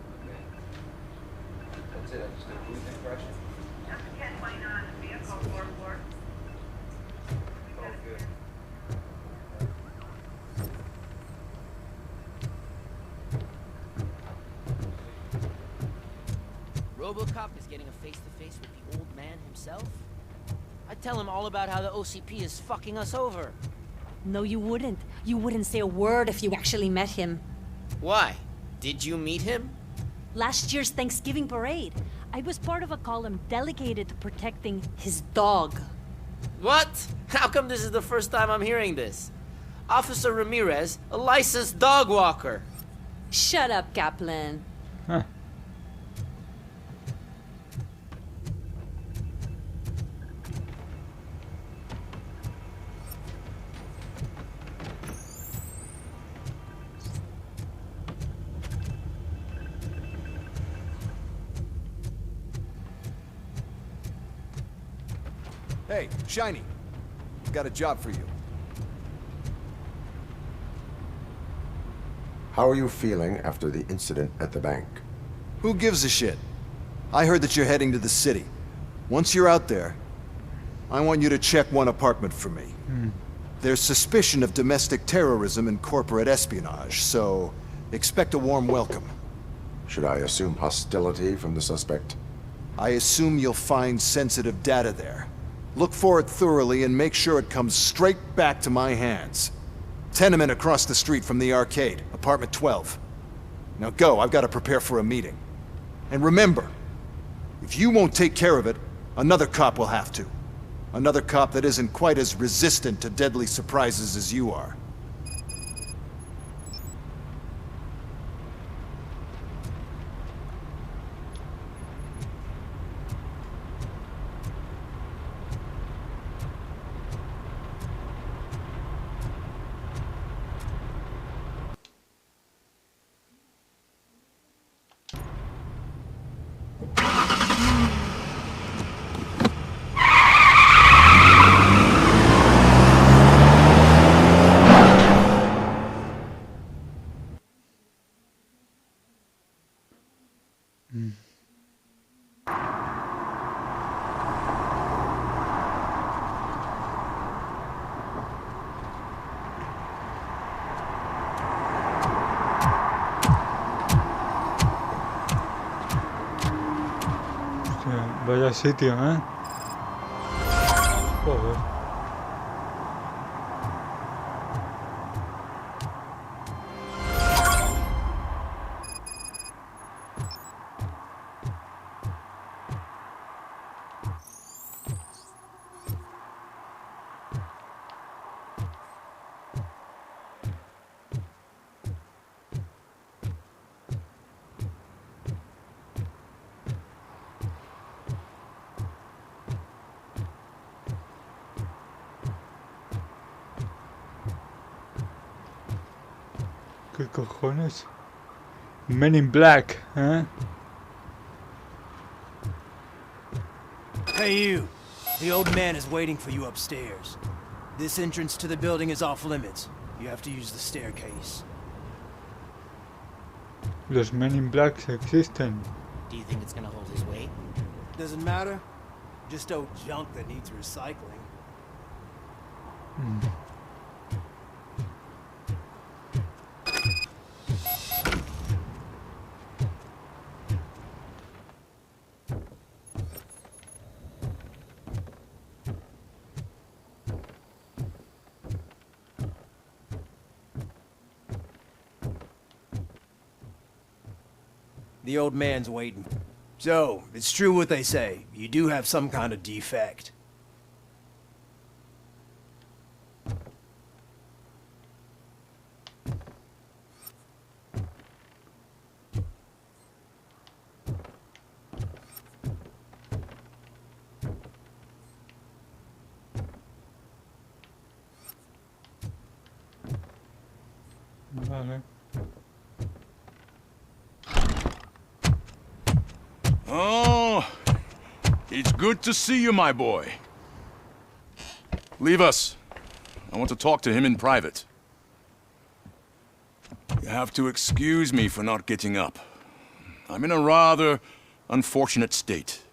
[SPEAKER 13] RoboCop is getting a face-to-face with the old man himself? I'd tell him all about how the OCP is fucking us over.
[SPEAKER 18] No, you wouldn't. You wouldn't say a word if you actually met him.
[SPEAKER 13] Why? Did you meet him?
[SPEAKER 18] Last year's Thanksgiving parade. I was part of a column dedicated to protecting his dog.
[SPEAKER 13] What? How come this is the first time I'm hearing this? Officer Ramirez, a licensed dog walker.
[SPEAKER 18] Shut up, Kaplan.
[SPEAKER 1] Huh.
[SPEAKER 19] Hey, Shiny. I've got a job for you.
[SPEAKER 5] How are you feeling after the incident at the bank?
[SPEAKER 19] Who gives a shit? I heard that you're heading to the city. Once you're out there, I want you to check one apartment for me. There's suspicion of domestic terrorism and corporate espionage, so expect a warm welcome.
[SPEAKER 5] Should I assume hostility from the suspect?
[SPEAKER 19] I assume you'll find sensitive data there. Look for it thoroughly and make sure it comes straight back to my hands. Tenement across the street from the arcade, apartment 12. Now go, I've got to prepare for a meeting. And remember, if you won't take care of it, another cop will have to. Another cop that isn't quite as resistant to deadly surprises as you are.
[SPEAKER 1] Vaya sitio, ¿eh? Joder. ¿Qué cojones? Men in Black, ¿eh?
[SPEAKER 6] Hey you! The old man is waiting for you upstairs. This entrance to the building is off limits. You have to use the staircase.
[SPEAKER 1] Los Men in Black existen.
[SPEAKER 13] Do you think it's gonna hold his weight?
[SPEAKER 6] Doesn't matter. Just old junk that needs recycling. The old man's waiting. So, it's true what they say. You do have some kind of defect.
[SPEAKER 1] Vale.
[SPEAKER 9] Oh, it's good to see you, my boy. Leave us. I want to talk to him in private. You have to excuse me for not getting up. I'm in a rather unfortunate state.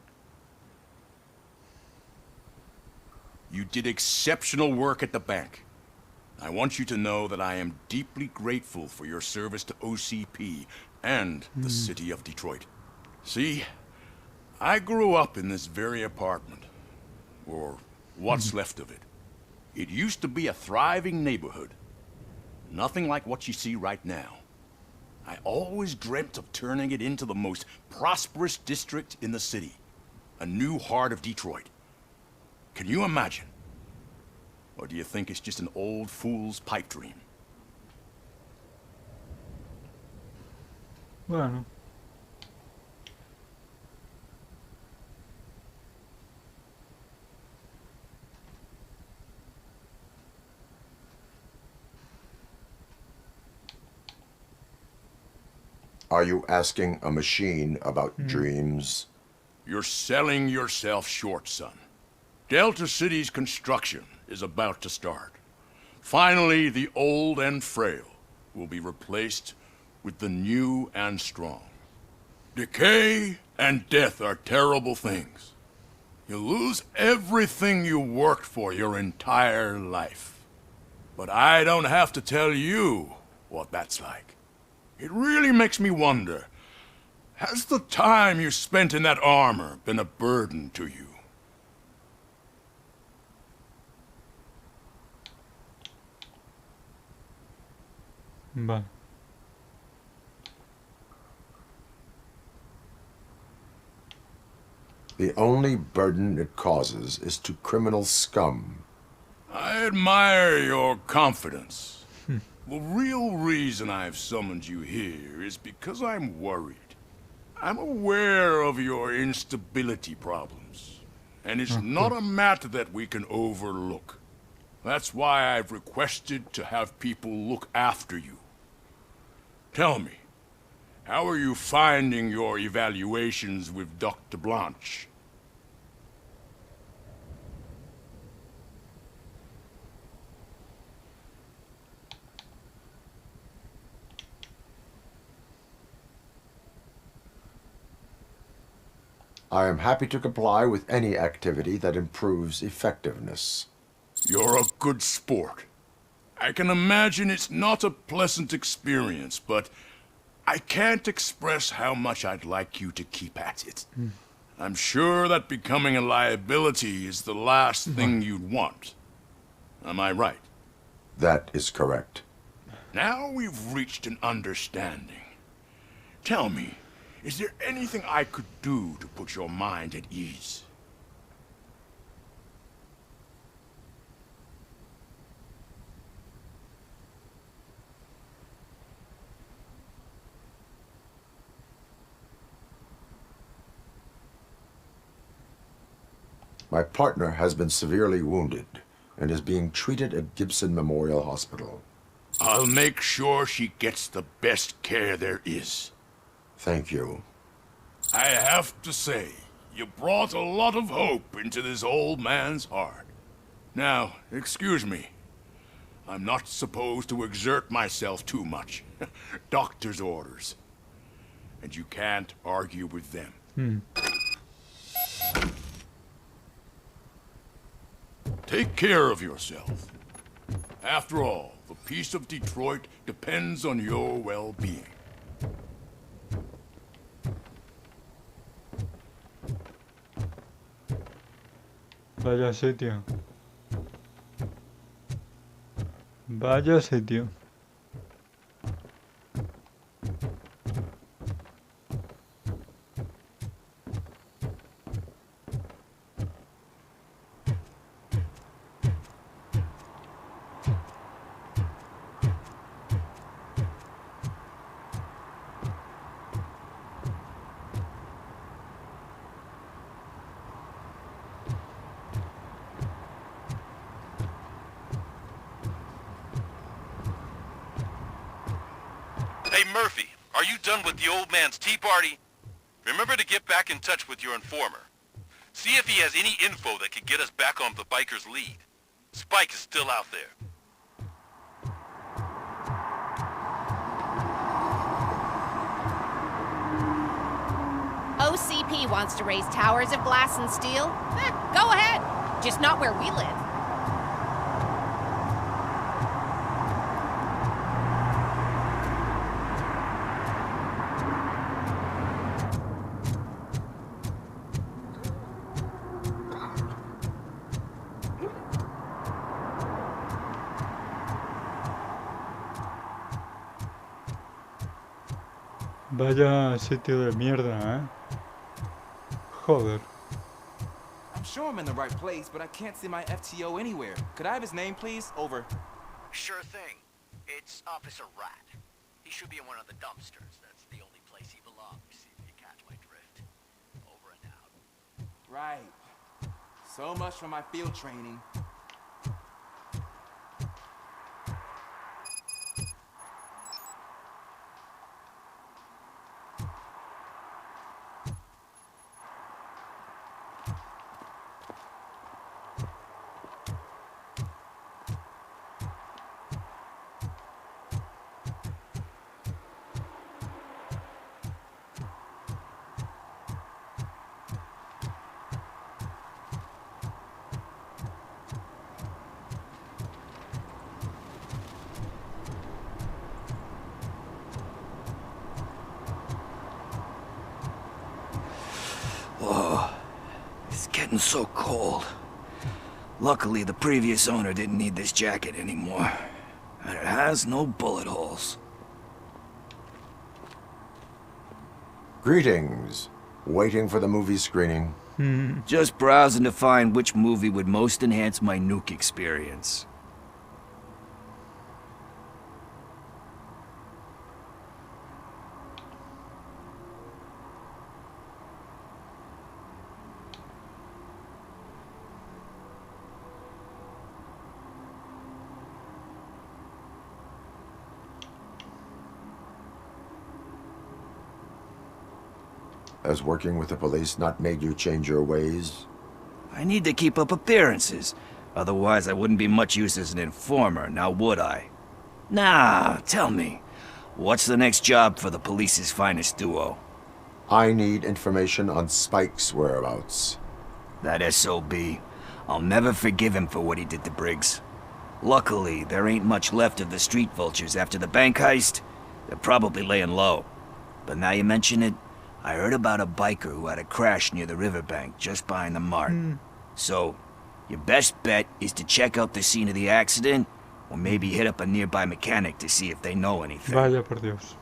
[SPEAKER 9] You did exceptional work at the bank. I want you to know that I am deeply grateful for your service to OCP and the city of Detroit. See, I grew up in this very apartment, or what's left of it. It used to be a thriving neighborhood. Nothing like what you see right now. I always dreamt of turning it into the most prosperous district in the city. A new heart of Detroit. Can you imagine? Or do you think it's just an old fool's pipe dream?
[SPEAKER 1] Bueno.
[SPEAKER 5] Are you asking a machine about dreams?
[SPEAKER 9] You're selling yourself short, son. Delta City's construction is about to start. Finally, the old and frail will be replaced with the new and strong. Decay and death are terrible things. You lose everything you worked for your entire life. But I don't have to tell you what that's like. It really makes me wonder, has the time you spent in that armor been a burden to you?
[SPEAKER 1] Vale.
[SPEAKER 5] The only burden it causes is to criminal scum.
[SPEAKER 9] I admire your confidence. The real reason I've summoned you here is because I'm worried. I'm aware of your instability problems, and it's not a matter that we can overlook. That's why I've requested to have people look after you. Tell me, how are you finding your evaluations with Dr. Blanche?
[SPEAKER 5] I am happy to comply with any activity that improves effectiveness.
[SPEAKER 9] You're a good sport. I can imagine it's not a pleasant experience, but I can't express how much I'd like you to keep at it. I'm sure that becoming a liability is the last thing you'd want. Am I right?
[SPEAKER 5] That is correct.
[SPEAKER 9] Now we've reached an understanding. Tell me, is there anything I could do to put your mind at ease?
[SPEAKER 5] My partner has been severely wounded and is being treated at Gibson Memorial Hospital.
[SPEAKER 9] I'll make sure she gets the best care there is.
[SPEAKER 5] Thank you.
[SPEAKER 9] I have to say, you brought a lot of hope into this old man's heart. Now, excuse me. I'm not supposed to exert myself too much. Doctor's orders. And you can't argue with them. Take care of yourself. After all, the peace of Detroit depends on your well-being.
[SPEAKER 1] Vaya sitio. Vaya sitio.
[SPEAKER 2] Hey, Murphy, are you done with the old man's tea party? Remember to get back in touch with your informer. See if he has any info that could get us back on the biker's lead. Spike is still out there.
[SPEAKER 14] OCP wants to raise towers of glass and steel? Go ahead. Just not where we live.
[SPEAKER 1] Vaya sitio de mierda, ¿eh? Joder.
[SPEAKER 7] I'm sure I'm in the right place, but I can't see my FTO anywhere. Could I have his name, please? Over.
[SPEAKER 12] Sure thing. It's Officer Rat. He should be in one of the dumpsters. That's the only place he belongs, if you catch my drift. Over and out.
[SPEAKER 7] Right. So much for my field training.
[SPEAKER 3] Whoa, it's getting so cold. Luckily, the previous owner didn't need this jacket anymore. And it has no bullet holes.
[SPEAKER 5] Greetings. Waiting for the movie screening.
[SPEAKER 3] Just browsing to find which movie would most enhance my nuke experience.
[SPEAKER 5] Has working with the police not made you change your ways?
[SPEAKER 3] I need to keep up appearances. Otherwise, I wouldn't be much use as an informer, now would I? Nah, tell me. What's the next job for the police's finest duo?
[SPEAKER 5] I need information on Spike's whereabouts.
[SPEAKER 3] That SOB. I'll never forgive him for what he did to Briggs. Luckily, there ain't much left of the street vultures after the bank heist. They're probably laying low. But now you mention it, I heard about a biker who had a crash near the riverbank just behind the mart. So, your best bet is to check out the scene of the accident, or maybe hit up a nearby mechanic to see if they know anything.
[SPEAKER 1] Vaya por Dios.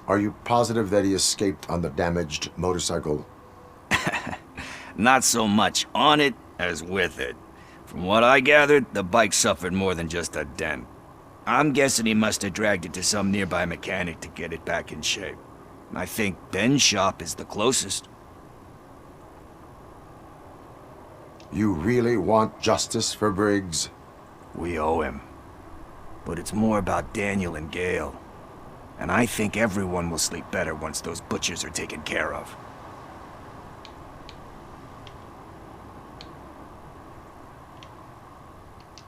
[SPEAKER 5] Are you positive that he escaped on the damaged motorcycle?
[SPEAKER 3] Not so much on it as with it. From what I gathered, the bike suffered more than just a dent. I'm guessing he must have dragged it to some nearby mechanic to get it back in shape. I think Ben's shop is the closest.
[SPEAKER 5] You really want justice for Briggs?
[SPEAKER 3] We owe him. But it's more about Daniel and Gale. And I think everyone will sleep better once those butchers are taken care of.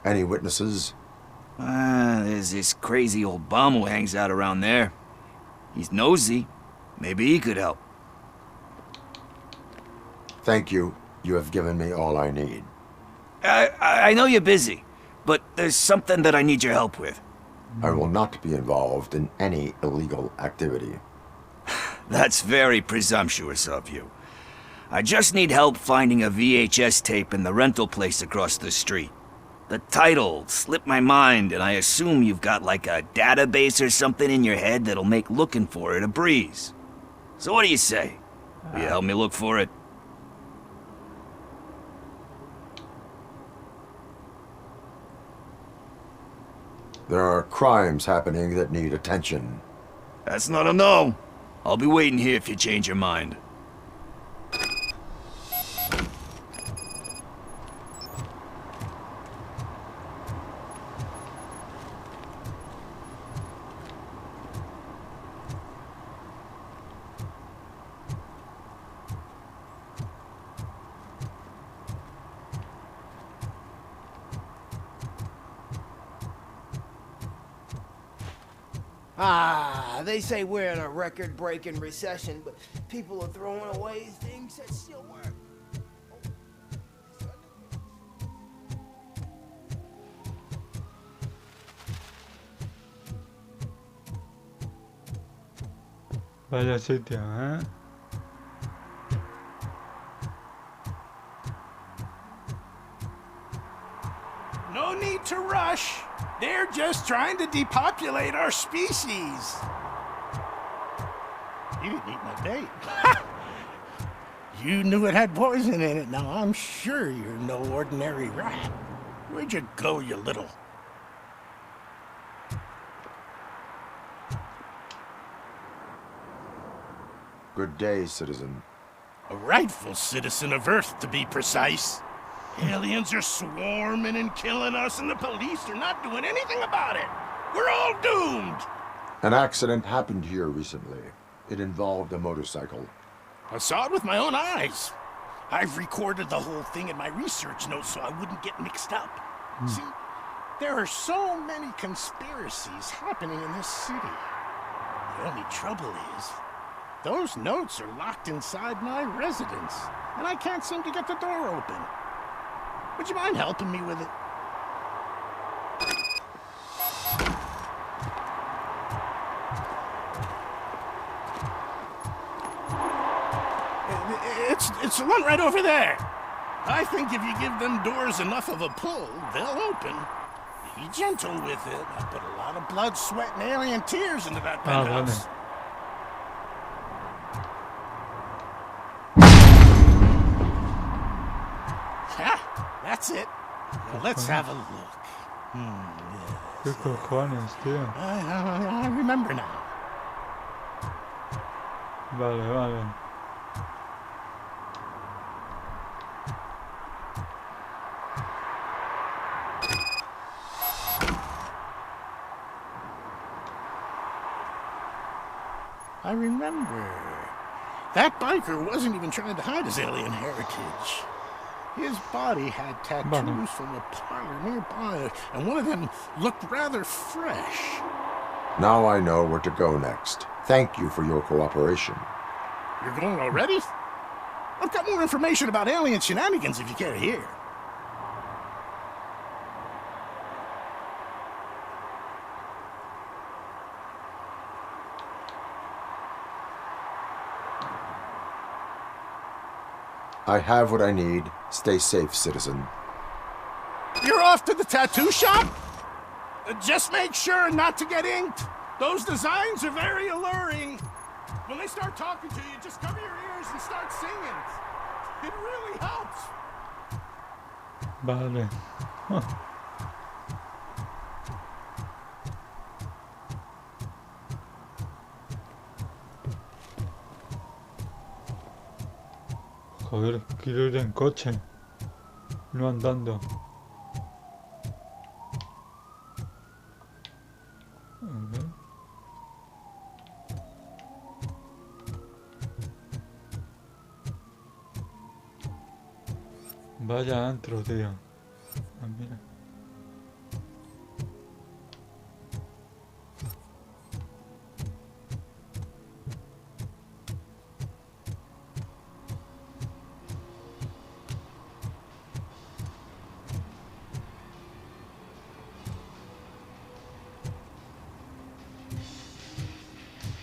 [SPEAKER 5] Any witnesses?
[SPEAKER 3] There's this crazy old bum who hangs out around there. He's nosy. Maybe he could help.
[SPEAKER 5] Thank you. You have given me all I need.
[SPEAKER 3] I know you're busy, but there's something that I need your help with.
[SPEAKER 5] I will not be involved in any illegal activity.
[SPEAKER 3] That's very presumptuous of you. I just need help finding a VHS tape in the rental place across the street. The title slipped my mind, and I assume you've got like a database or something in your head that'll make looking for it a breeze. So what do you say? Will you help me look for it?
[SPEAKER 5] There are crimes happening that need attention.
[SPEAKER 3] That's not a no. I'll be waiting here if you change your mind.
[SPEAKER 6] They say we're in a record-breaking recession, but people are throwing away things that still work.
[SPEAKER 1] Vaya sitio, ¿eh?
[SPEAKER 8] No need to rush. They're just trying to depopulate our species. You didn't eat my bait. You knew it had poison in it. Now I'm sure you're no ordinary rat. Where'd you go, you little...
[SPEAKER 5] Good day, citizen.
[SPEAKER 8] A rightful citizen of Earth, to be precise. Aliens are swarming and killing us, and the police are not doing anything about it. We're all doomed.
[SPEAKER 5] An accident happened here recently. It involved a motorcycle.
[SPEAKER 8] I saw it with my own eyes. I've recorded the whole thing in my research notes so I wouldn't get mixed up. See, there are so many conspiracies happening in this city. The only trouble is, those notes are locked inside my residence, and I can't seem to get the door open. Would you mind helping me with it? It's the one right over there. I think if you give them doors enough of a pull, they'll open. Be gentle with it. I put a lot of blood, sweat, and alien tears into that penthouse. That's it. Now let's have a look.
[SPEAKER 1] ¿Qué cojones, tío?
[SPEAKER 8] I remember now.
[SPEAKER 1] Vale, vale.
[SPEAKER 8] I remember. That biker wasn't even trying to hide his alien heritage. His body had tattoos from a parlor nearby, and one of them looked rather fresh.
[SPEAKER 5] Now I know where to go next. Thank you for your cooperation.
[SPEAKER 8] You're going already? I've got more information about alien shenanigans if you care to hear.
[SPEAKER 5] I have what I need. Stay safe, citizen.
[SPEAKER 8] You're off to the tattoo shop? Just make sure not to get inked. Those designs are very alluring. When they start talking to you, just cover your ears and start singing. It really helps.
[SPEAKER 1] Vale. Ah. Joder, quiero ir en coche, no andando. A ver. Vaya antro, tío. Ah, mira.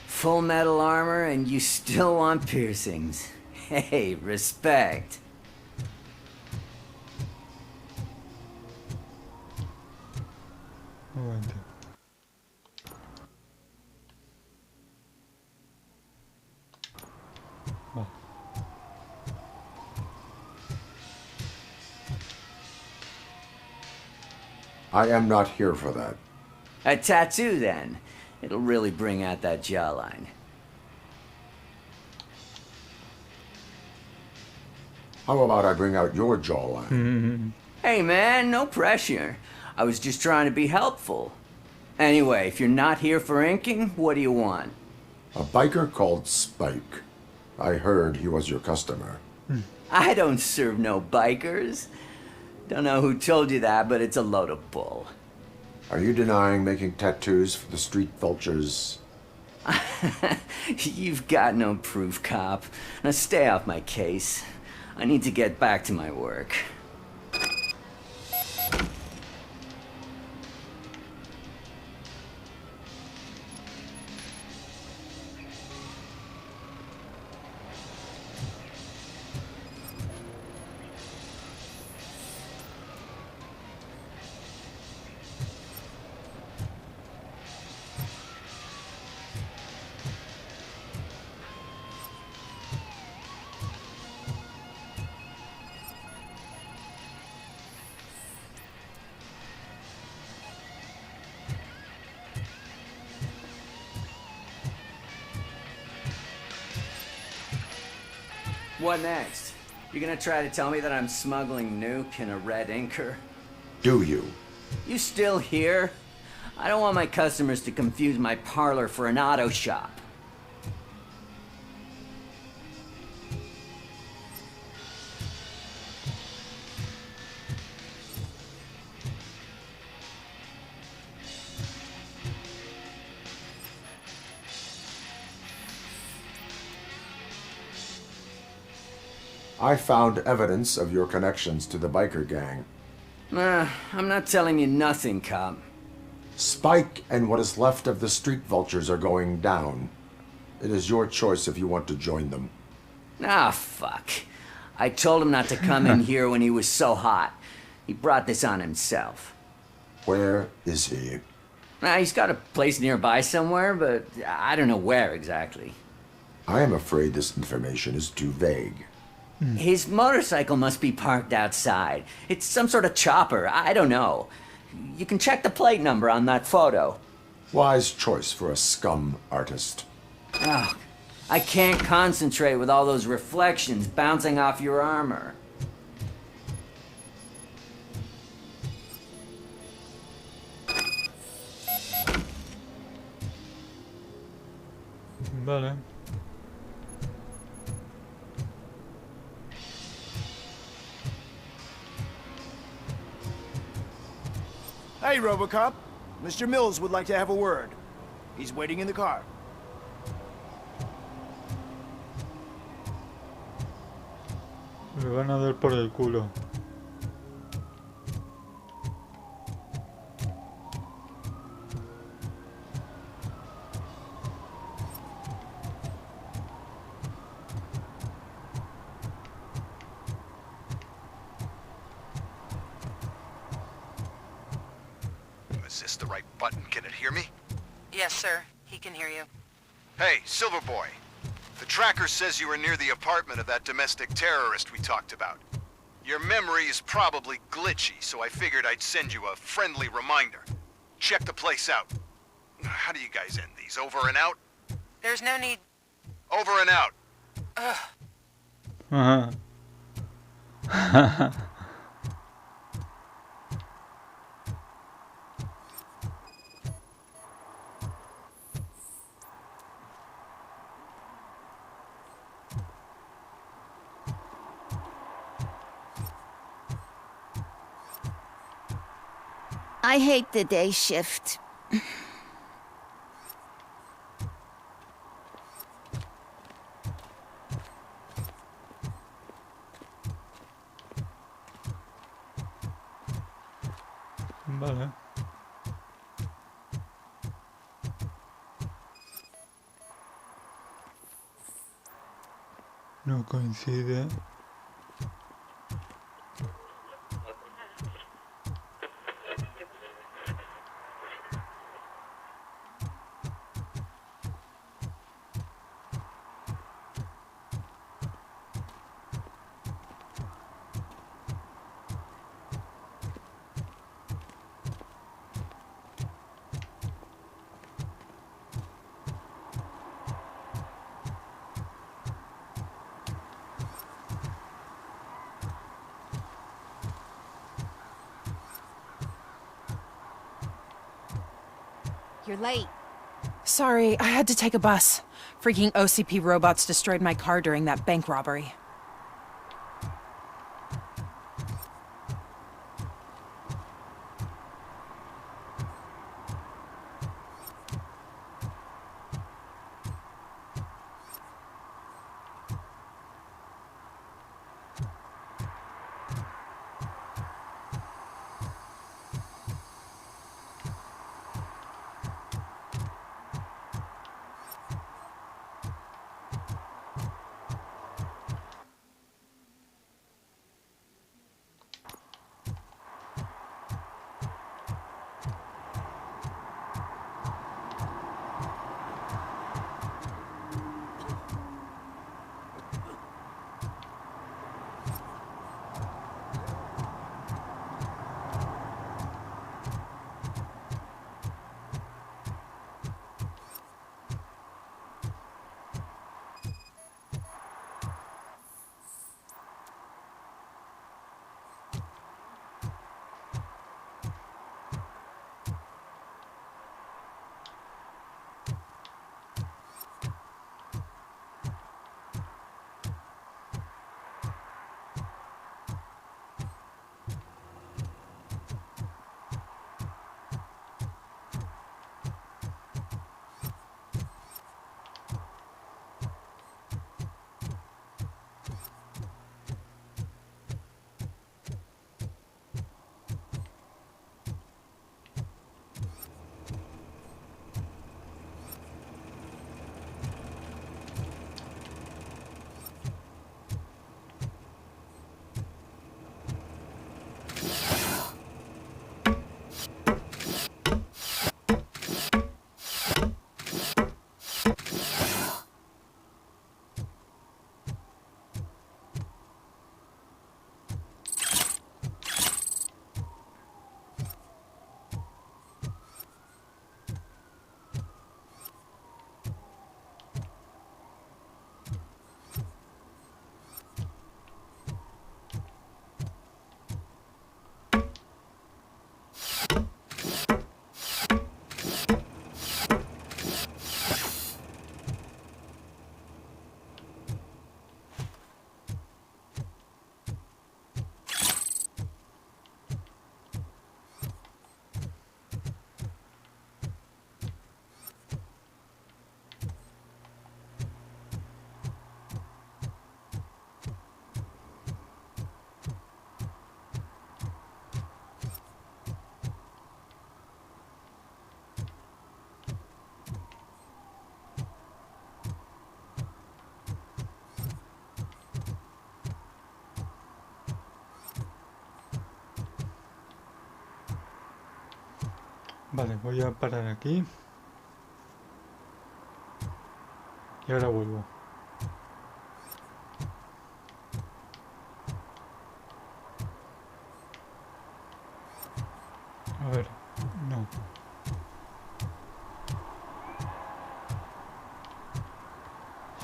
[SPEAKER 15] Full metal armor and you still want piercings. Hey, respect.
[SPEAKER 1] Un momento. Va.
[SPEAKER 5] I am not here for that.
[SPEAKER 15] A tattoo, then. It'll really bring out that jawline.
[SPEAKER 5] How about I bring out your jawline?
[SPEAKER 15] Hey, man, no pressure. I was just trying to be helpful. Anyway, if you're not here for inking, what do you want?
[SPEAKER 5] A biker called Spike. I heard he was your customer.
[SPEAKER 15] I don't serve no bikers. Don't know who told you that, but it's a load of bull.
[SPEAKER 5] Are you denying making tattoos for the street vultures?
[SPEAKER 15] You've got no proof, cop. Now stay off my case. I need to get back to my work. What next? You gonna try to tell me that I'm smuggling nuke in a red inker?
[SPEAKER 5] Do you?
[SPEAKER 15] You still here? I don't want my customers to confuse my parlor for an auto shop.
[SPEAKER 5] I found evidence of your connections to the biker gang.
[SPEAKER 15] I'm not telling you nothing, cop.
[SPEAKER 5] Spike and what is left of the street vultures are going down. It is your choice if you want to join them.
[SPEAKER 15] Ah, fuck. I told him not to come in here when he was so hot. He brought this on himself.
[SPEAKER 5] Where is he?
[SPEAKER 15] He's got a place nearby somewhere, but I don't know where exactly.
[SPEAKER 5] I am afraid this information is too vague.
[SPEAKER 15] His motorcycle must be parked outside. It's some sort of chopper. I don't know. You can check the plate number on that photo.
[SPEAKER 5] Wise choice for a scum artist.
[SPEAKER 15] Oh, I can't concentrate with all those reflections bouncing off your armor.
[SPEAKER 1] Vale.
[SPEAKER 16] Hey, RoboCop. Mr. Mills would like to have a word. He's waiting in the car.
[SPEAKER 1] Le van a dar por el culo.
[SPEAKER 19] Is this the right button? Can it hear me?
[SPEAKER 17] Yes, sir. He can hear you.
[SPEAKER 19] Hey, Silverboy. The tracker says you were near the apartment of that domestic terrorist we talked about. Your memory is probably glitchy, so I figured I'd send you a friendly reminder. Check the place out. How do you guys end these? Over and out?
[SPEAKER 17] There's no need.
[SPEAKER 19] Over and out.
[SPEAKER 1] Ajá.
[SPEAKER 14] I hate the day shift.
[SPEAKER 1] Vale. No coincide.
[SPEAKER 14] You're late.
[SPEAKER 20] Sorry, I had to take a bus. Freaking OCP robots destroyed my car during that bank robbery.
[SPEAKER 1] Vale, voy a parar aquí. Y ahora vuelvo. A ver, no.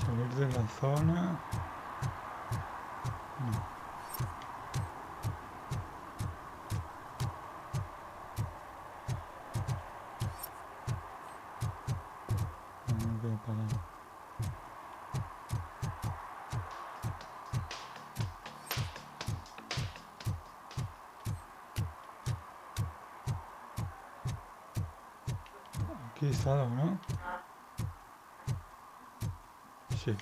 [SPEAKER 1] Salir de la zona. No. No voy a parar. Aquí está, ¿no? Sí.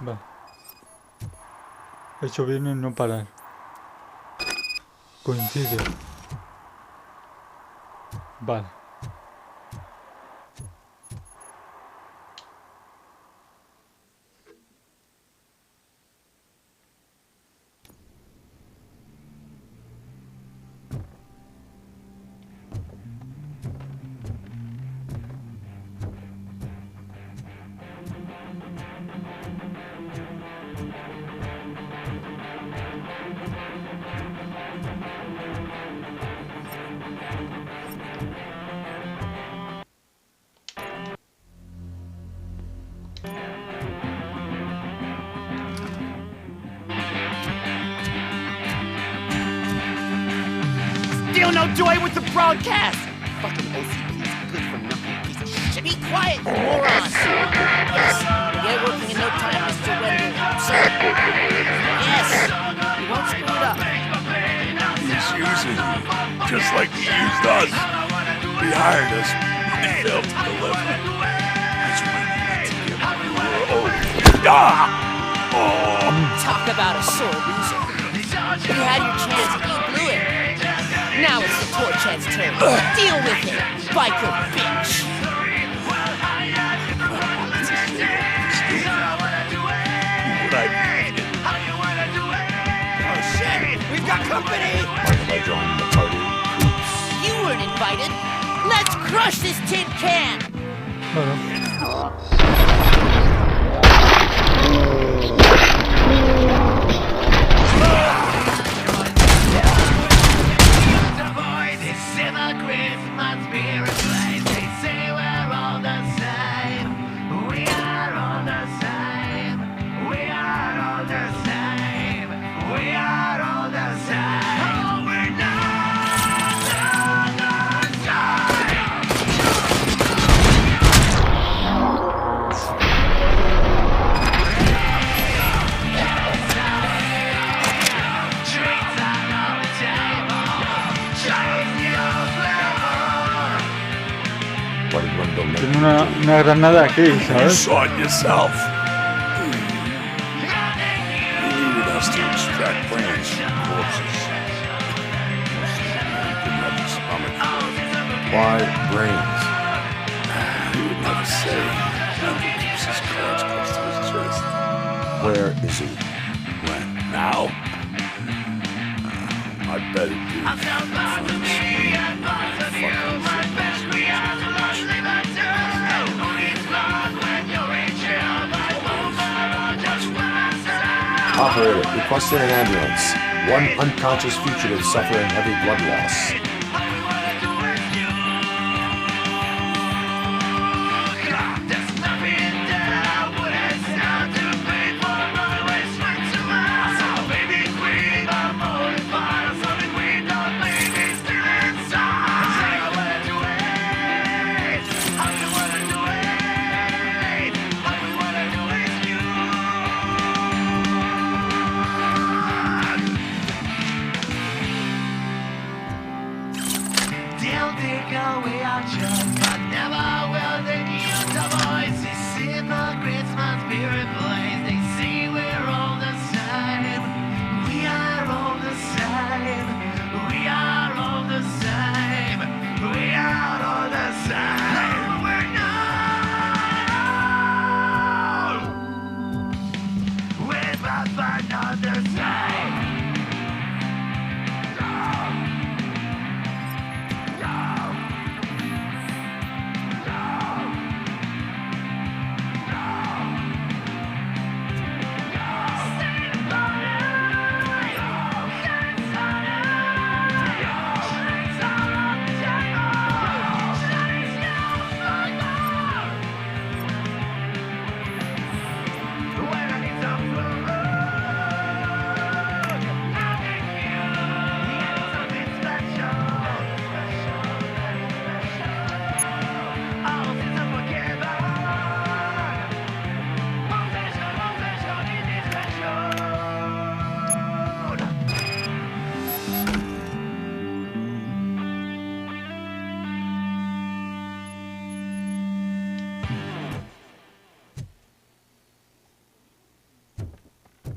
[SPEAKER 1] Vale. He hecho bien en no parar. Coincide. Vale.
[SPEAKER 6] Still no joy with the broadcast! Fucking OCP's good for nothing piece of shit. Be quiet, you moron! Yes, get working in no time, Mr. Wendell. Sir. Yes, you won't screw it up.
[SPEAKER 9] He's using you, just like he used us. He hired us. We failed to deliver. That's why we had to give him
[SPEAKER 13] Talk about a sore loser. You had your chance and you blew it. Now it's the Torchhead's turn. Deal with it, biker bitch!
[SPEAKER 6] Oh shit! We've got company!
[SPEAKER 5] Mind if I join the party?
[SPEAKER 13] You weren't invited. Let's crush this tin can!
[SPEAKER 1] Tiene una granada aquí,
[SPEAKER 9] You
[SPEAKER 1] ¿sabes?
[SPEAKER 9] saw it yourself. He needed us to extract brains from corpses. Didn't have the stomach for it.
[SPEAKER 5] Why brains?
[SPEAKER 9] He would never say. Never keeps his cards close to his chest.
[SPEAKER 5] Where is he?
[SPEAKER 9] When? Now? I bet it did.
[SPEAKER 5] Operator, requesting an ambulance. One unconscious fugitive suffering heavy blood loss.
[SPEAKER 10] Never will they use the voice. These hypocrites must be replaced. They see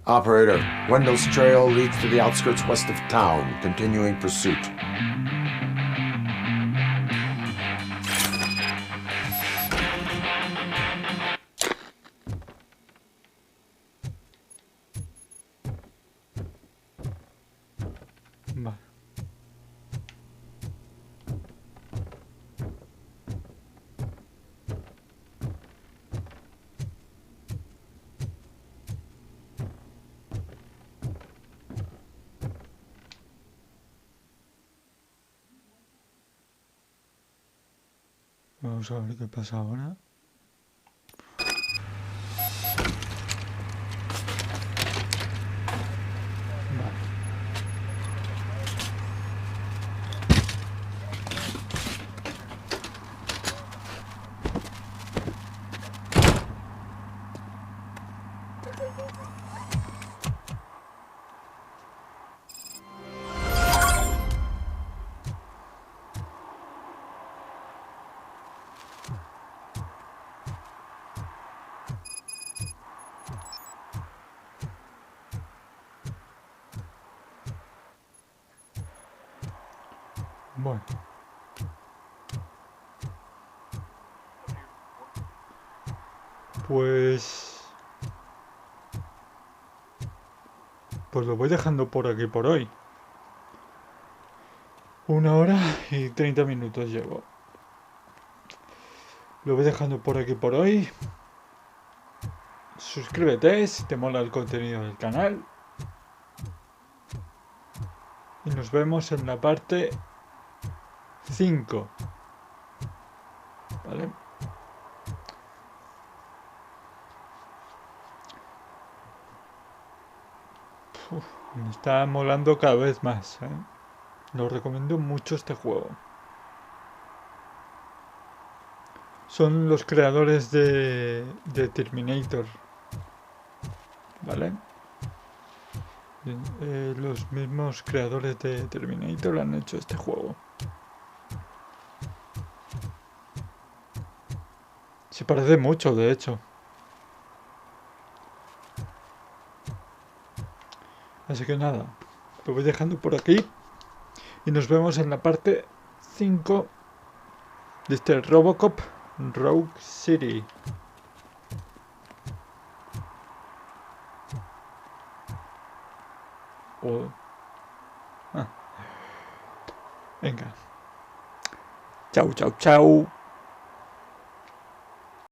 [SPEAKER 5] Operator, Wendell's trail leads to the outskirts west of town. Continuing pursuit.
[SPEAKER 1] Vale. Vamos a ver qué pasa ahora. Bueno. Pues lo voy dejando por aquí por hoy. 1 hora y 30 minutos llevo. Lo voy dejando por aquí por hoy. Suscríbete si te mola el contenido del canal. Y nos vemos en la parte 5. ¿Vale? Me está molando cada vez más, ¿eh? Lo recomiendo mucho este juego. Son los creadores de Terminator. ¿Vale? Los mismos creadores de Terminator han hecho este juego. Se parece mucho, de hecho. Así que nada, lo voy dejando por aquí. Y nos vemos en la parte 5 de este RoboCop Rogue City. Venga. Chau, chau, chau.